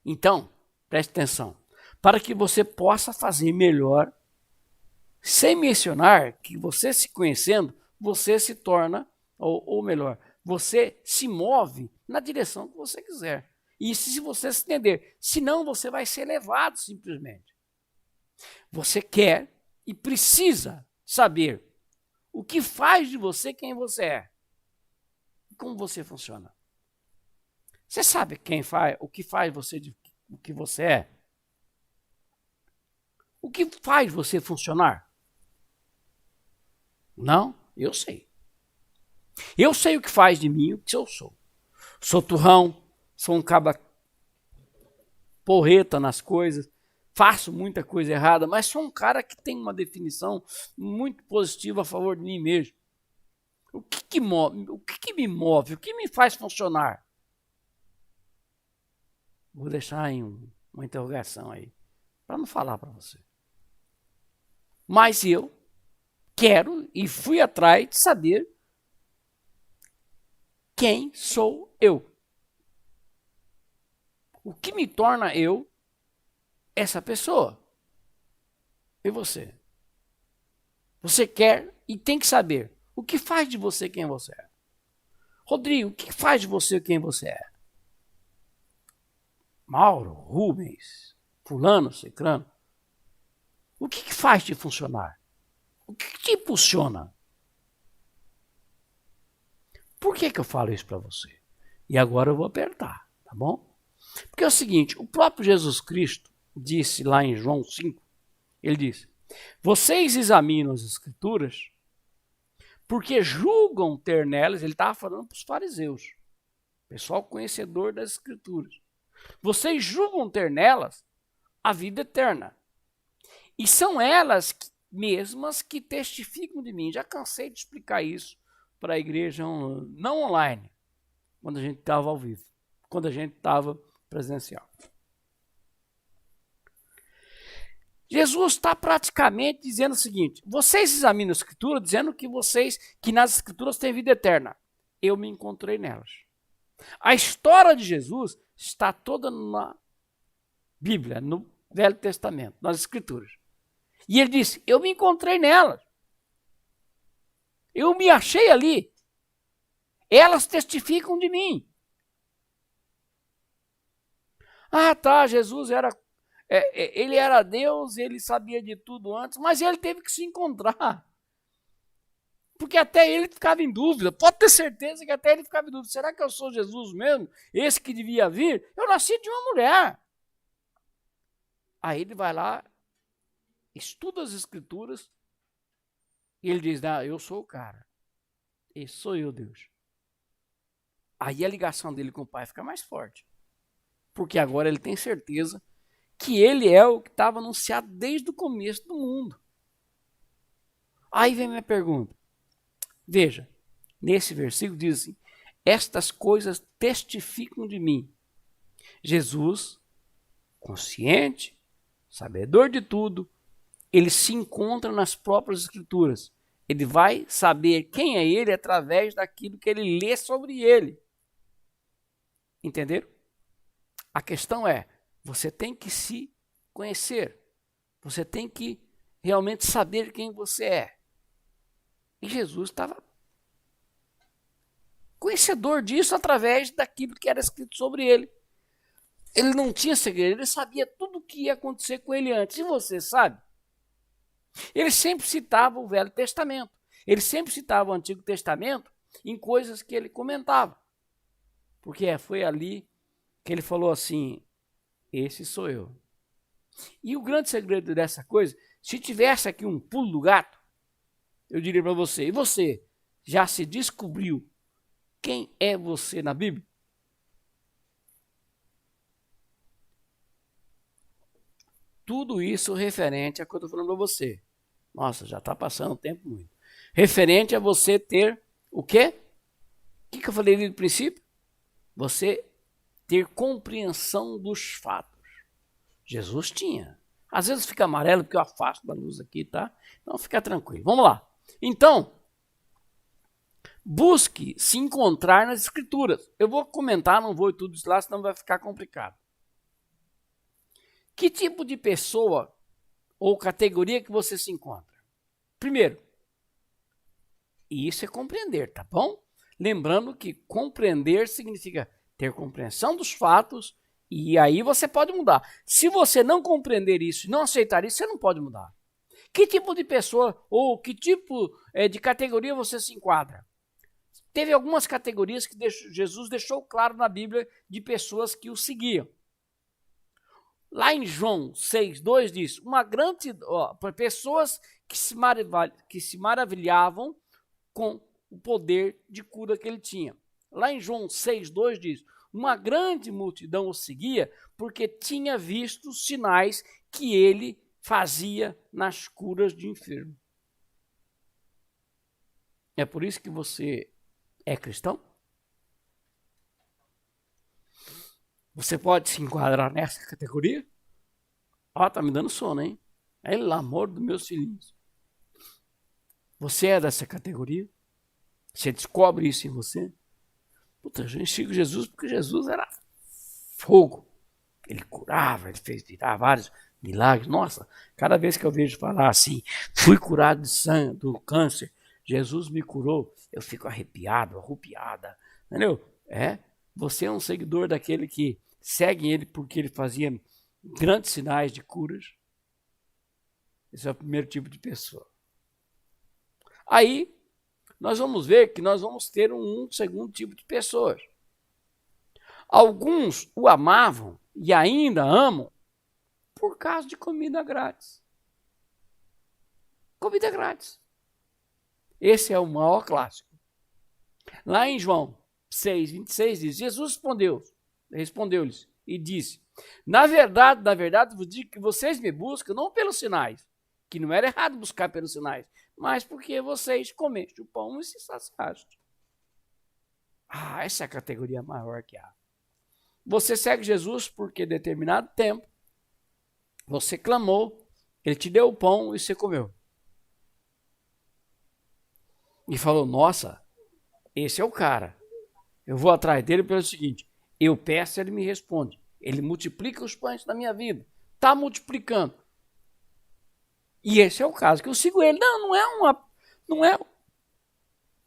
Então, preste atenção. Para que você possa fazer melhor, sem mencionar que você se conhecendo, você se torna, ou melhor, você se move na direção que você quiser. E se você se entender, senão você vai ser levado simplesmente. Você quer e precisa saber o que faz de você quem você é. Como você funciona. Você sabe o que faz você de o que você é? O que faz você funcionar? Não, eu sei. Eu sei o que faz de mim o que eu sou. Sou turrão, sou um caba porreta nas coisas, faço muita coisa errada, mas sou um cara que tem uma definição muito positiva a favor de mim mesmo. O que me move? O que me faz funcionar? Vou deixar em uma interrogação aí, para não falar para você. Mas eu quero e fui atrás de saber quem sou eu. O que me torna eu essa pessoa? E você? Você quer e tem que saber o que faz de você quem você é. Rodrigo, o que faz de você quem você é? Mauro, Rubens, fulano, ciclano. O que faz te funcionar? O que te impulsiona? Por que eu falo isso para você? E agora eu vou apertar, tá bom? Porque é o seguinte, o próprio Jesus Cristo disse lá em João 5, ele disse, vocês examinam as Escrituras porque julgam ter nelas, ele estava falando para os fariseus, pessoal conhecedor das Escrituras. Vocês julgam ter nelas a vida eterna. E são elas mesmas que testificam de mim. Já cansei de explicar isso para a igreja não online, quando a gente estava ao vivo, quando a gente estava presencial. Jesus está praticamente dizendo o seguinte, vocês examinam a Escritura dizendo que nas Escrituras tem vida eterna. Eu me encontrei nelas. A história de Jesus está toda na Bíblia, no Velho Testamento, nas Escrituras. E ele disse, eu me encontrei nelas. Eu me achei ali. Elas testificam de mim. Ah, tá, Jesus ele era Deus, ele sabia de tudo antes, mas ele teve que se encontrar. Porque até ele ficava em dúvida. Pode ter certeza que até ele ficava em dúvida. Será que eu sou Jesus mesmo? Esse que devia vir? Eu nasci de uma mulher. Aí ele vai lá, estuda as Escrituras, e ele diz, eu sou o cara. Esse sou eu, Deus. Aí a ligação dele com o Pai fica mais forte. Porque agora ele tem certeza que ele é o que estava anunciado desde o começo do mundo. Aí vem minha pergunta. Veja, nesse versículo diz assim, estas coisas testificam de mim. Jesus, consciente, sabedor de tudo, ele se encontra nas próprias Escrituras. Ele vai saber quem é ele através daquilo que ele lê sobre ele. Entenderam? A questão é, você tem que se conhecer. Você tem que realmente saber quem você é. E Jesus estava conhecedor disso através daquilo que era escrito sobre ele. Ele não tinha segredo, ele sabia tudo o que ia acontecer com ele antes. E você sabe? Ele sempre citava o Velho Testamento. Ele sempre citava o Antigo Testamento em coisas que ele comentava. Porque foi ali que ele falou assim, esse sou eu. E o grande segredo dessa coisa, se tivesse aqui um pulo do gato, eu diria para você, e você já se descobriu quem é você na Bíblia? Tudo isso referente a que eu estou falando para você. Nossa, já está passando o tempo muito. Referente a você ter o quê? O que eu falei ali no princípio? Você ter compreensão dos fatos. Jesus tinha. Às vezes fica amarelo porque eu afasto da luz aqui, tá? Então fica tranquilo. Vamos lá. Então, busque se encontrar nas Escrituras. Eu vou comentar, não vou tudo isso lá, senão vai ficar complicado. Que tipo de pessoa ou categoria que você se encontra? Primeiro, isso é compreender, tá bom? Lembrando que compreender significa ter compreensão dos fatos e aí você pode mudar. Se você não compreender isso e não aceitar isso, você não pode mudar. Que tipo de pessoa ou que tipo de categoria você se enquadra? Teve algumas categorias que Jesus deixou claro na Bíblia de pessoas que o seguiam. Lá em João 6,2 diz, pessoas que se maravilhavam com o poder de cura que ele tinha. Lá em João 6,2 diz, uma grande multidão o seguia porque tinha visto os sinais que ele fazia nas curas de enfermos. É por isso que você é cristão? Você pode se enquadrar nessa categoria? Tá me dando sono, hein? Pelo amor dos meus filhinhos. Você é dessa categoria? Você descobre isso em você? Puta, a gente sigo Jesus porque Jesus era fogo. Ele curava, ele fez virar vários milagres. Nossa, cada vez que eu vejo falar assim, fui curado de sangue, do câncer, Jesus me curou, eu fico arrepiado, arrupiada. Entendeu? Você é um seguidor daquele que segue ele porque ele fazia grandes sinais de curas. Esse é o primeiro tipo de pessoa. Aí, nós vamos ver que nós vamos ter um segundo tipo de pessoas. Alguns o amavam e ainda amam por causa de comida grátis. Comida grátis. Esse é o maior clássico. Lá em João 6:26 diz, Jesus respondeu-lhes e disse, na verdade, vos digo que vocês me buscam não pelos sinais, que não era errado buscar pelos sinais, mas porque vocês comeste o pão e se saciaste. Essa é a categoria maior que há. Você segue Jesus porque em determinado tempo você clamou, ele te deu o pão e você comeu. E falou, nossa, esse é o cara. Eu vou atrás dele pelo seguinte, eu peço e ele me responde. Ele multiplica os pães na minha vida. Está multiplicando. E esse é o caso que eu sigo ele. Não é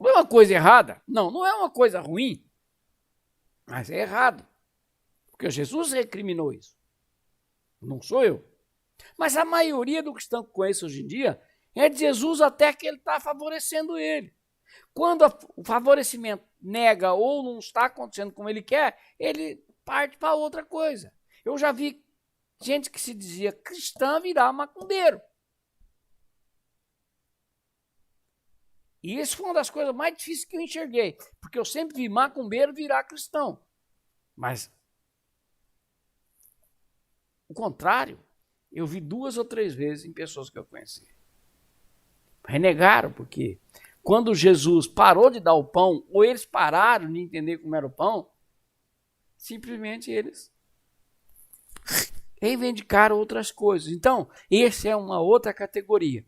uma coisa errada. Não é uma coisa ruim. Mas é errado. Porque Jesus recriminou isso. Não sou eu. Mas a maioria do cristão que conheço hoje em dia é de Jesus até que ele está favorecendo ele. Quando o favorecimento nega ou não está acontecendo como ele quer, ele parte para outra coisa. Eu já vi gente que se dizia cristã virar macumbeiro. E isso foi uma das coisas mais difíceis que eu enxerguei, porque eu sempre vi macumbeiro virar cristão. Mas o contrário, eu vi 2 ou 3 vezes em pessoas que eu conheci. Renegaram, porque quando Jesus parou de dar o pão, ou eles pararam de entender como era o pão, simplesmente eles reivindicaram outras coisas. Então, essa é uma outra categoria.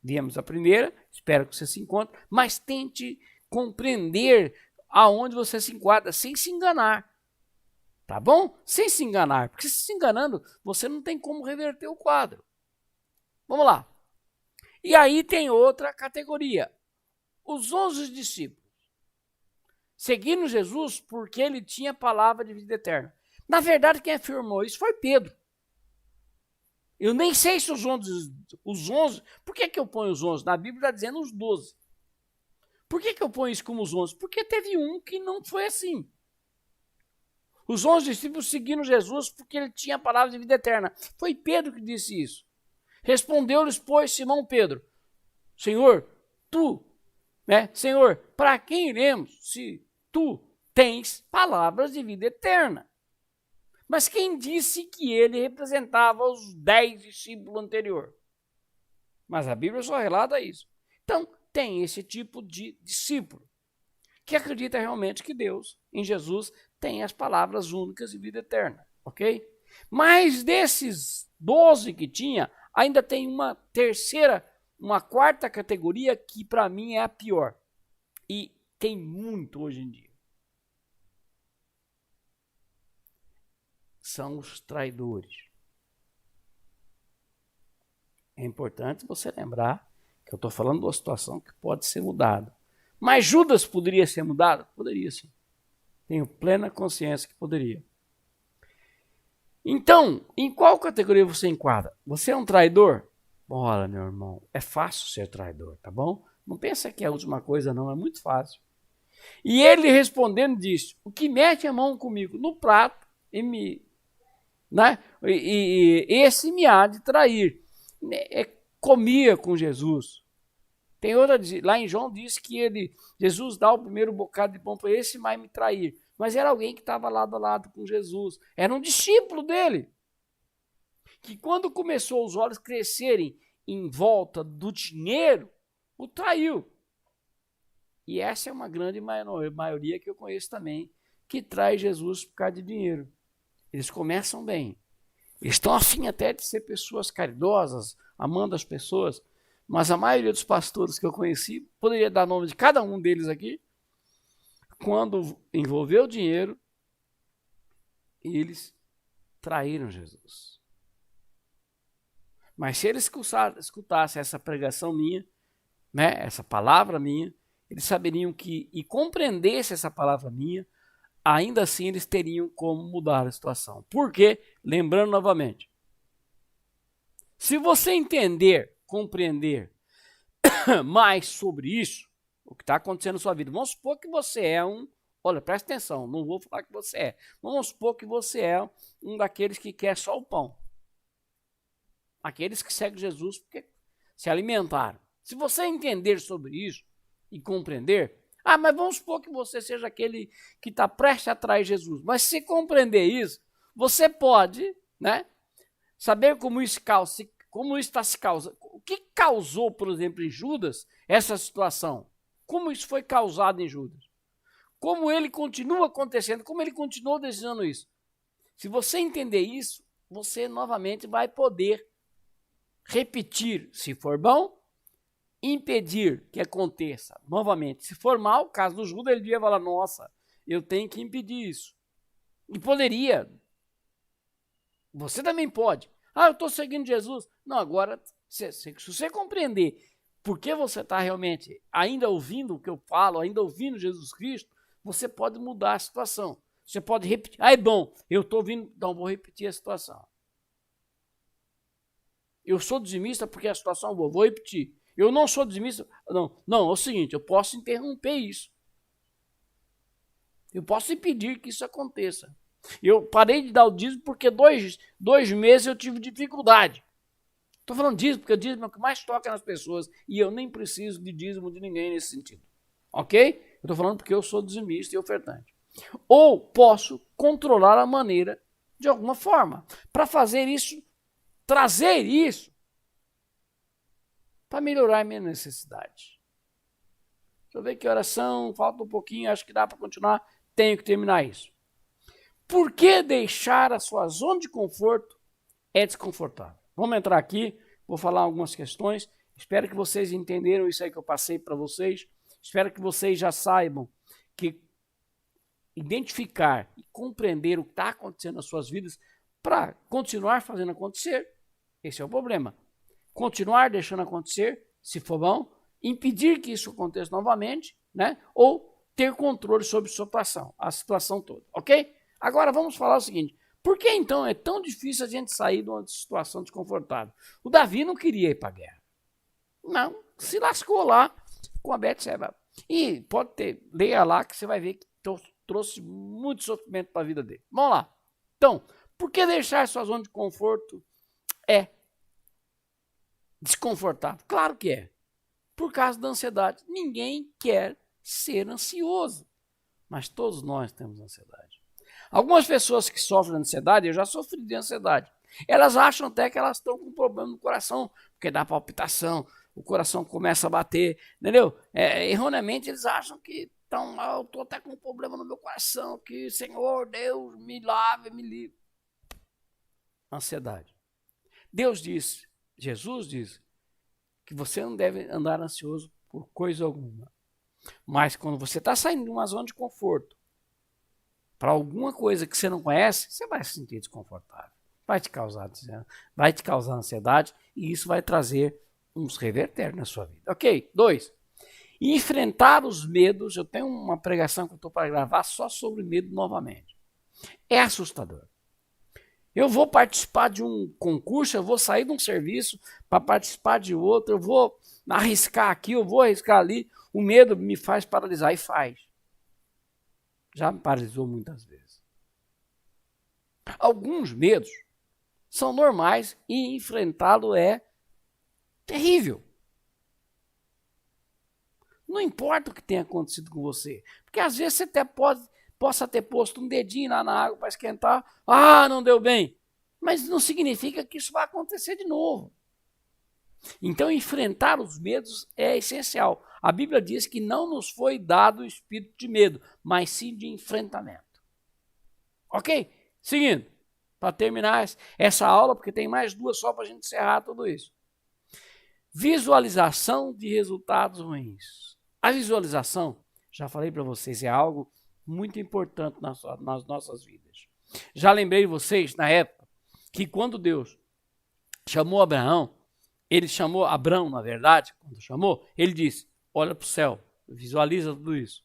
Vimos a primeira, espero que você se encontre, mas tente compreender aonde você se enquadra, sem se enganar. Tá bom? Sem se enganar, porque se enganando, você não tem como reverter o quadro. Vamos lá. E aí tem outra categoria. Os 11 discípulos. Seguindo Jesus porque ele tinha palavra de vida eterna. Na verdade, quem afirmou isso foi Pedro. Eu nem sei se os 11, por que eu ponho os 11? Na Bíblia está dizendo os 12. Por que eu ponho isso como os 11? Porque teve um que não foi assim. Os 11 discípulos seguiram Jesus porque ele tinha a palavra de vida eterna. Foi Pedro que disse isso. Respondeu-lhes, pois, Simão Pedro, Senhor, Senhor, para quem iremos se tu tens palavras de vida eterna? Mas quem disse que ele representava os 10 discípulos anteriores? Mas a Bíblia só relata isso. Então, tem esse tipo de discípulo que acredita realmente que Deus, em Jesus, tem as palavras únicas de vida eterna, ok? Mas desses 12 que tinha, ainda tem uma quarta categoria que para mim é a pior. E tem muito hoje em dia. São os traidores. É importante você lembrar que eu estou falando de uma situação que pode ser mudada. Mas Judas poderia ser mudado? Poderia sim. Tenho plena consciência que poderia. Então, em qual categoria você enquadra? Você é um traidor? Olha, meu irmão, é fácil ser traidor, tá bom? Não pensa que é a última coisa, não, é muito fácil. E ele respondendo disse, o que mete a mão comigo no prato e esse me há de trair. Comia com Jesus. Tem outra, lá em João diz que Jesus dá o primeiro bocado de pão para esse vai me trair. Mas era alguém que estava lado a lado com Jesus. Era um discípulo dele. Que quando começou os olhos crescerem em volta do dinheiro, o traiu. E essa é uma grande maioria que eu conheço também, que trai Jesus por causa de dinheiro. Eles começam bem. Eles estão afim até de ser pessoas caridosas, amando as pessoas, mas a maioria dos pastores que eu conheci, poderia dar nome de cada um deles aqui, quando envolveu dinheiro, eles traíram Jesus. Mas se eles escutassem essa pregação minha, essa palavra minha, eles saberiam que, e compreendessem essa palavra minha, ainda assim eles teriam como mudar a situação. Por quê? Lembrando novamente, se você entender, compreender mais sobre isso, o que está acontecendo na sua vida, vamos supor que você é um Olha, presta atenção, não vou falar que você é. Vamos supor que você é um daqueles que quer só o pão. Aqueles que seguem Jesus porque se alimentaram. Se você entender sobre isso e compreender, mas vamos supor que você seja aquele que está prestes a trair Jesus. Mas se compreender isso, você pode, né, saber como isso está se causando. O que causou, por exemplo, em Judas essa situação? Como isso foi causado em Judas? Como ele continua acontecendo? Como ele continuou desejando isso? Se você entender isso, você novamente vai poder repetir, se for bom, impedir que aconteça novamente. Se for mal, caso do Judas, ele ia falar, nossa, eu tenho que impedir isso. E poderia. Você também pode. Eu estou seguindo Jesus. Não, agora, se você compreender por que você está realmente ainda ouvindo o que eu falo, ainda ouvindo Jesus Cristo, você pode mudar a situação. Você pode repetir. É bom, eu estou ouvindo, então vou repetir a situação. Eu sou dizimista porque a situação é boa, vou repetir. Eu não sou dizimista, não, é o seguinte, eu posso interromper isso. Eu posso impedir que isso aconteça. Eu parei de dar o dízimo porque dois meses eu tive dificuldade. Estou falando dízimo porque o dízimo é o que mais toca nas pessoas e eu nem preciso de dízimo de ninguém nesse sentido. Ok? Eu estou falando porque eu sou dizimista e ofertante. Ou posso controlar a maneira de alguma forma. Para fazer isso, trazer isso para melhorar a minha necessidade. Deixa eu ver que oração, falta um pouquinho, acho que dá para continuar, tenho que terminar isso. Por que deixar a sua zona de conforto é desconfortável? Vamos entrar aqui, vou falar algumas questões, espero que vocês entenderam isso aí que eu passei para vocês, espero que vocês já saibam que identificar e compreender o que está acontecendo nas suas vidas para continuar fazendo acontecer, esse é o problema. Continuar deixando acontecer, se for bom, impedir que isso aconteça novamente, né? Ou ter controle sobre a situação toda, ok? Agora vamos falar o seguinte, por que então é tão difícil a gente sair de uma situação desconfortável? O Davi não queria ir para a guerra. Não, se lascou lá com a Betseba. E pode ter, leia lá que você vai ver que trouxe muito sofrimento para a vida dele. Vamos lá. Então, por que deixar sua zona de conforto é desconfortável? Claro que é. Por causa da ansiedade. Ninguém quer ser ansioso. Mas todos nós temos ansiedade. Algumas pessoas que sofrem de ansiedade, eu já sofri de ansiedade. Elas acham até que elas estão com problema no coração, porque dá palpitação, o coração começa a bater, entendeu? Erroneamente eles acham que eu estou até com um problema no meu coração, que Senhor, Deus, me lave, me livre. Ansiedade. Deus disse, Jesus disse, que você não deve andar ansioso por coisa alguma. Mas quando você está saindo de uma zona de conforto para alguma coisa que você não conhece, você vai se sentir desconfortável. Vai te causar ansiedade e isso vai trazer uns reverter na sua vida. Ok? 2. Enfrentar os medos. Eu tenho uma pregação que eu estou para gravar só sobre medo novamente. É assustador. Eu vou participar de um concurso, eu vou sair de um serviço para participar de outro, eu vou arriscar aqui, eu vou arriscar ali. O medo me faz paralisar e faz. Já me paralisou muitas vezes. Alguns medos são normais e enfrentá-lo é terrível. Não importa o que tenha acontecido com você, porque às vezes você até possa ter posto um dedinho lá na água para esquentar, não deu bem, mas não significa que isso vai acontecer de novo. Então enfrentar os medos é essencial. A Bíblia diz que não nos foi dado o espírito de medo, mas sim de enfrentamento. Ok? Seguindo, para terminar essa aula, porque tem mais 2 só para a gente encerrar tudo isso. Visualização de resultados ruins. A visualização, já falei para vocês, é algo muito importante nas nossas vidas. Já lembrei vocês, na época, que quando Deus chamou Abraão, ele chamou Abrão, na verdade, quando chamou, ele disse, olha para o céu, visualiza tudo isso.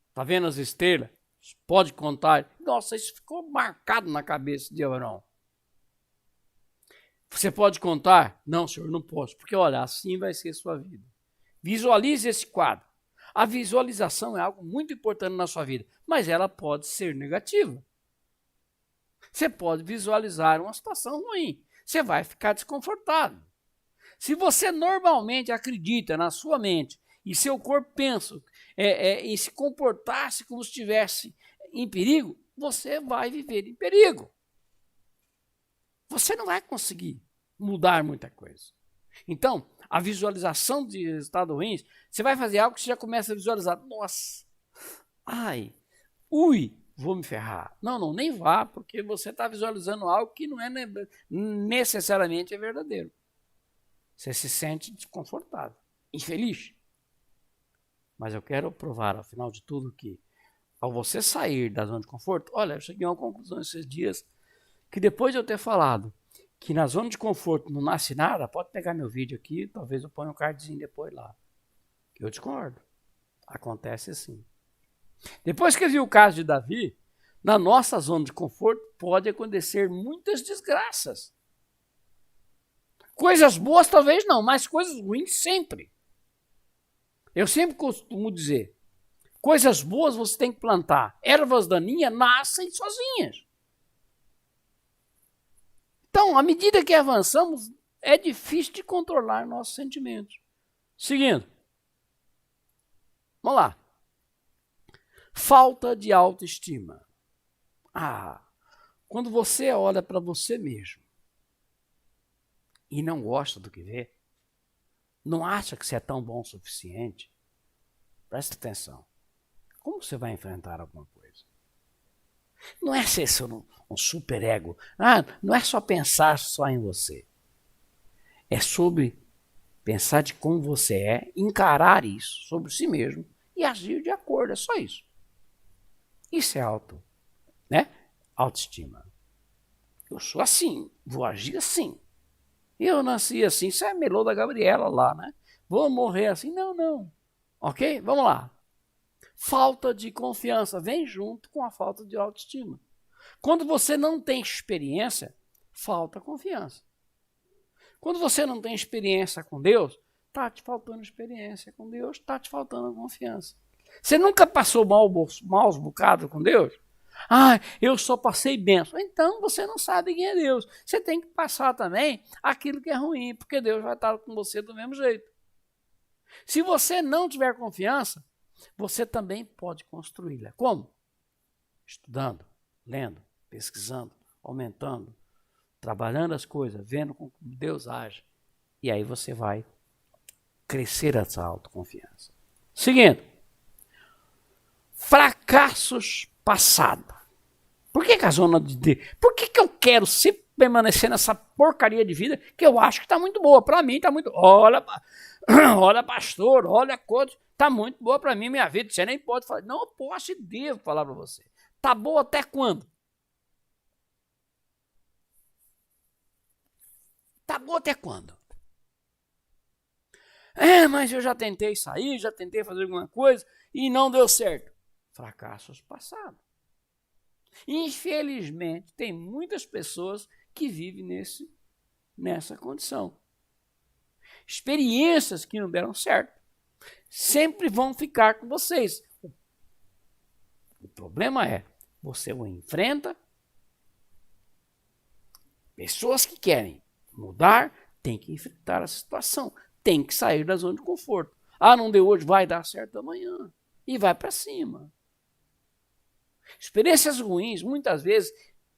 Está vendo as estrelas? Pode contar. Nossa, isso ficou marcado na cabeça de Abraão. Você pode contar? Não, senhor, não posso. Porque, olha, assim vai ser a sua vida. Visualize esse quadro. A visualização é algo muito importante na sua vida, mas ela pode ser negativa. Você pode visualizar uma situação ruim, você vai ficar desconfortável. Se você normalmente acredita na sua mente e seu corpo pensa em se comportar-se como se estivesse em perigo, você vai viver em perigo. Você não vai conseguir mudar muita coisa. Então, a visualização de resultados ruins, você vai fazer algo que você já começa a visualizar. Nossa, ai, ui, vou me ferrar. Não, nem vá, porque você está visualizando algo que não é necessariamente verdadeiro. Você se sente desconfortável, infeliz. Mas eu quero provar, ao final de tudo, que ao você sair da zona de conforto, olha, eu cheguei a uma conclusão esses dias, que depois de eu ter falado que na zona de conforto não nasce nada, pode pegar meu vídeo aqui, talvez eu ponha um cardzinho depois lá. Eu discordo. Acontece assim. Depois que eu vi o caso de Davi, na nossa zona de conforto pode acontecer muitas desgraças. Coisas boas talvez não, mas coisas ruins sempre. Eu sempre costumo dizer, coisas boas você tem que plantar. Ervas daninhas nascem sozinhas. Então, à medida que avançamos, é difícil de controlar nossos sentimentos. Seguindo. Vamos lá. Falta de autoestima. Quando você olha para você mesmo e não gosta do que vê, não acha que você é tão bom o suficiente, presta atenção. Como você vai enfrentar alguma coisa? Não é ser um super ego. Não é só pensar só em você. É sobre pensar de como você é, encarar isso sobre si mesmo e agir de acordo. É só isso. Isso é autoestima. Eu sou assim, vou agir assim. Eu nasci assim, isso é melô da Gabriela lá, né? Vou morrer assim. Não. Ok? Vamos lá. Falta de confiança vem junto com a falta de autoestima. Quando você não tem experiência, falta confiança. Quando você não tem experiência com Deus, está te faltando experiência com Deus, está te faltando confiança. Você nunca passou maus bocados com Deus? Eu só passei bênção. Então você não sabe quem é Deus. Você tem que passar também aquilo que é ruim, porque Deus vai estar com você do mesmo jeito. Se você não tiver confiança, você também pode construí-la. Como? Estudando, lendo, pesquisando, aumentando, trabalhando as coisas, vendo como Deus age. E aí você vai crescer essa autoconfiança. Seguindo. Fracassos passados. Por que a zona de... Por que eu quero sempre permanecer nessa porcaria de vida que eu acho que está muito boa? Para mim está muito... Olha, pastor, olha, coach, está muito boa para mim minha vida. Você nem pode falar. Não, eu posso e devo falar para você. Está boa até quando? Está boa até quando? Mas eu já tentei sair, já tentei fazer alguma coisa e não deu certo. Fracassos passados. Infelizmente, tem muitas pessoas que vivem nessa condição. Experiências que não deram certo sempre vão ficar com vocês. O problema é, você o enfrenta. Pessoas que querem mudar têm que enfrentar a situação, tem que sair da zona de conforto. Não deu hoje, vai dar certo amanhã. E vai para cima. Experiências ruins, muitas vezes,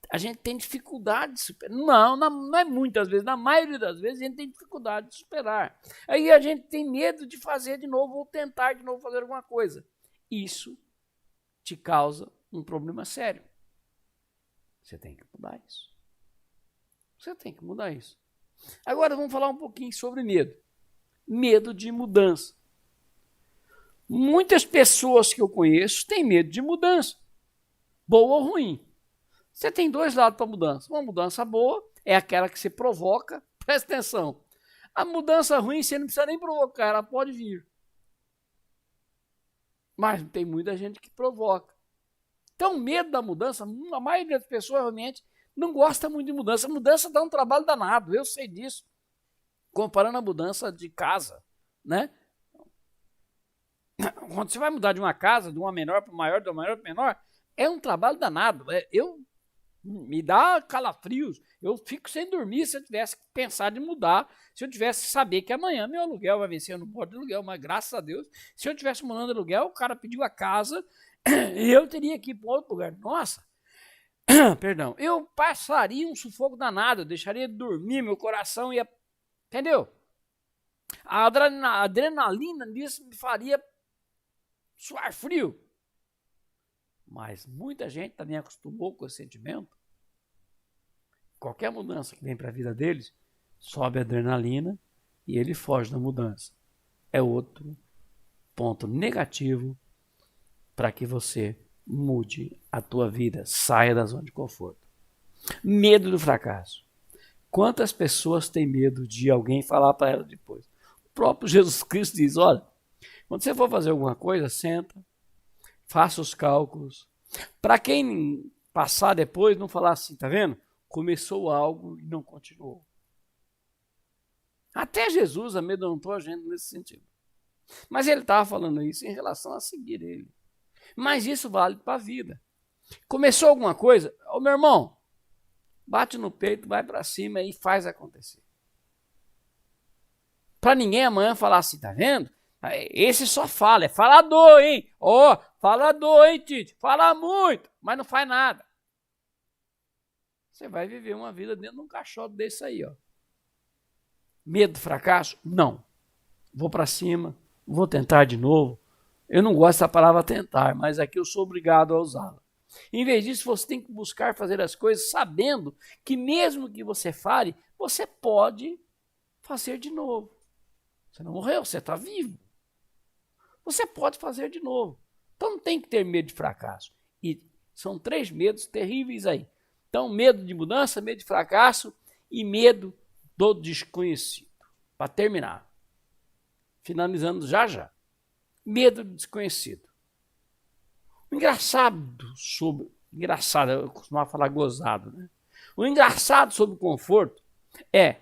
a gente tem dificuldade de superar. Não é muitas vezes, na maioria das vezes, a gente tem dificuldade de superar. Aí a gente tem medo de fazer de novo ou tentar de novo fazer alguma coisa. Isso te causa um problema sério. Você tem que mudar isso. Você tem que mudar isso. Agora vamos falar um pouquinho sobre medo. Medo de mudança. Muitas pessoas que eu conheço têm medo de mudança. Boa ou ruim. Você tem dois lados para mudança. Uma mudança boa é aquela que você provoca. Presta atenção. A mudança ruim você não precisa nem provocar, ela pode vir. Mas tem muita gente que provoca. Então, medo da mudança, a maioria das pessoas realmente não gosta muito de mudança. A mudança dá um trabalho danado, eu sei disso. Comparando a mudança de casa, né? Quando você vai mudar de uma casa, de uma menor para maior, de uma maior para menor, é um trabalho danado. Me dá calafrios. Eu fico sem dormir se eu tivesse que pensar de mudar, se eu tivesse que saber que amanhã meu aluguel vai vencer. Eu não posso de aluguel, mas graças a Deus, se eu tivesse mudando de aluguel, o cara pediu a casa e eu teria que ir para outro lugar. Nossa, perdão, eu passaria um sufoco danado, eu deixaria de dormir, meu coração ia, entendeu? A adrenalina disso me faria suar frio. Mas muita gente também acostumou com esse sentimento. Qualquer mudança que vem para a vida deles, sobe a adrenalina e ele foge da mudança. É outro ponto negativo para que você mude a tua vida, saia da zona de conforto. Medo do fracasso. Quantas pessoas têm medo de alguém falar para ela depois? O próprio Jesus Cristo diz, olha, quando você for fazer alguma coisa, senta, faça os cálculos. Para quem passar depois, não falar assim, tá vendo? Começou algo e não continuou. Até Jesus amedrontou a gente nesse sentido. Mas ele estava falando isso em relação a seguir ele. Mas isso vale para a vida. Começou alguma coisa, ô meu irmão, bate no peito, vai para cima e faz acontecer. Para ninguém amanhã falar assim, tá vendo? Esse só fala, é falador, hein? Ó, falador, hein, Tite? Fala muito, mas não faz nada. Você vai viver uma vida dentro de um caixote desse aí, ó. Medo do fracasso? Não. Vou para cima, vou tentar de novo. Eu não gosto dessa palavra tentar, mas aqui eu sou obrigado a usá-la. Em vez disso, você tem que buscar fazer as coisas sabendo que mesmo que você fale, você pode fazer de novo. Você não morreu, você está vivo. Você pode fazer de novo. Então não tem que ter medo de fracasso. E são 3 medos terríveis aí. Então, medo de mudança, medo de fracasso e medo do desconhecido. Para terminar, finalizando já. Medo do desconhecido. O engraçado, eu costumava falar gozado, né? O engraçado sobre o conforto é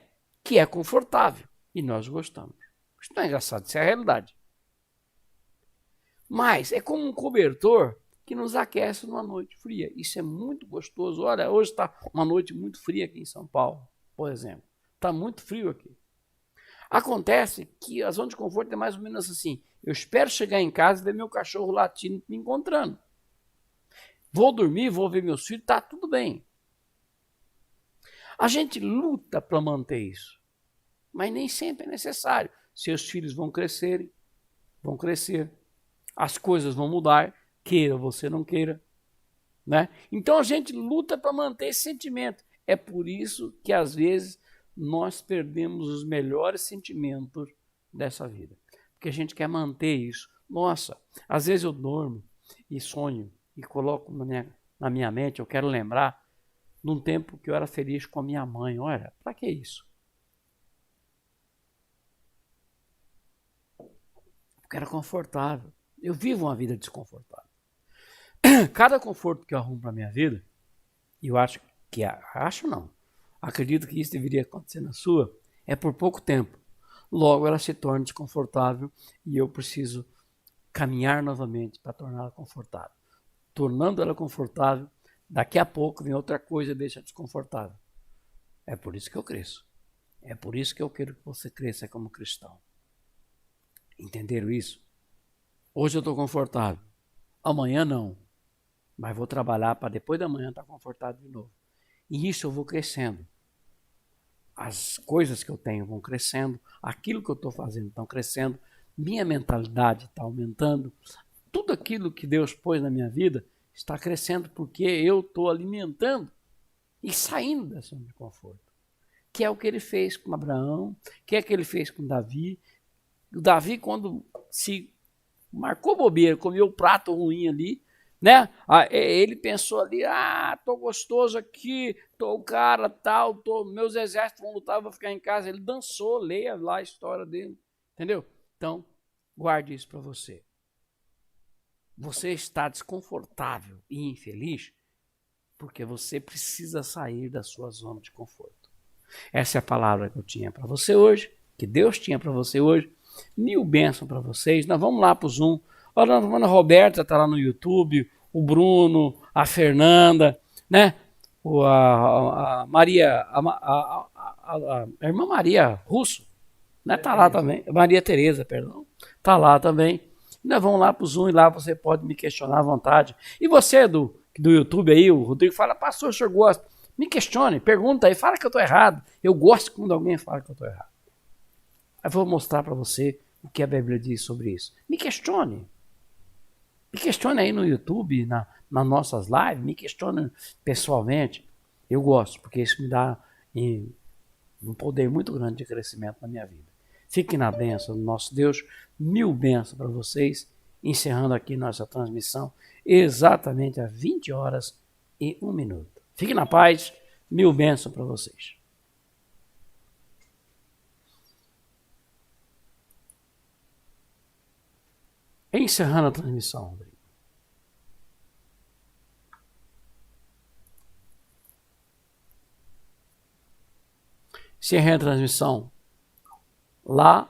que é confortável e nós gostamos. Isso não é engraçado, isso é a realidade. Mas é como um cobertor que nos aquece numa noite fria. Isso é muito gostoso. Olha, hoje está uma noite muito fria aqui em São Paulo, por exemplo. Está muito frio aqui. Acontece que a zona de conforto é mais ou menos assim. Eu espero chegar em casa e ver meu cachorro latindo me encontrando. Vou dormir, vou ver meus filhos, está tudo bem. A gente luta para manter isso. Mas nem sempre é necessário. Seus filhos vão crescer. As coisas vão mudar, queira ou você não queira. Né? Então a gente luta para manter esse sentimento. É por isso que às vezes nós perdemos os melhores sentimentos dessa vida. Porque a gente quer manter isso. Nossa, às vezes eu dormo e sonho e coloco na minha mente, eu quero lembrar de um tempo que eu era feliz com a minha mãe. Olha, para que isso? Porque era confortável. Eu vivo uma vida desconfortável. Cada conforto que eu arrumo para a minha vida, eu acredito que isso deveria acontecer na sua, é por pouco tempo. Logo ela se torna desconfortável e eu preciso caminhar novamente para torná-la confortável. Tornando ela confortável, daqui a pouco vem outra coisa e deixa desconfortável. É por isso que eu cresço. É por isso que eu quero que você cresça como cristão. Entenderam isso? Hoje eu estou confortável. Amanhã não. Mas vou trabalhar para depois da manhã estar confortável de novo. E isso eu vou crescendo. As coisas que eu tenho vão crescendo. Aquilo que eu estou fazendo está crescendo. Minha mentalidade está aumentando. Tudo aquilo que Deus pôs na minha vida está crescendo porque eu estou alimentando e saindo da zona de conforto. Que é o que ele fez com Abraão, que é o que ele fez com Davi. O Davi, quando se marcou bobeira, comeu o prato ruim ali, né? Ele pensou ali, tô gostoso aqui, tô o cara tal, meus exércitos vão lutar, eu vou ficar em casa. Ele dançou, leia lá a história dele, entendeu? Então, guarde isso para você. Você está desconfortável e infeliz porque você precisa sair da sua zona de conforto. Essa é a palavra que eu tinha para você hoje, que Deus tinha para você hoje. Mil bênçãos para vocês. Nós vamos lá para o Zoom. Olha, a Roberta está lá no YouTube, o Bruno, a Fernanda, né? A Maria, a irmã Maria Russo, né? Tá lá também. Maria Tereza, perdão. Tá lá também. Nós vamos lá para o Zoom e lá você pode me questionar à vontade. E você do YouTube aí, o Rodrigo, fala, pastor, o senhor gosta? Me questione, pergunta aí, fala que eu estou errado. Eu gosto quando alguém fala que eu estou errado. Eu vou mostrar para você o que a Bíblia diz sobre isso. Me questione. Me questione aí no YouTube, nas nossas lives, me questione pessoalmente. Eu gosto, porque isso me dá um poder muito grande de crescimento na minha vida. Fiquem na bênção do nosso Deus. Mil bênçãos para vocês. Encerrando aqui nossa transmissão, exatamente às 20h01. Fiquem na paz. Mil bênçãos para vocês. Encerrando a transmissão, Rodrigo. Encerrei a transmissão lá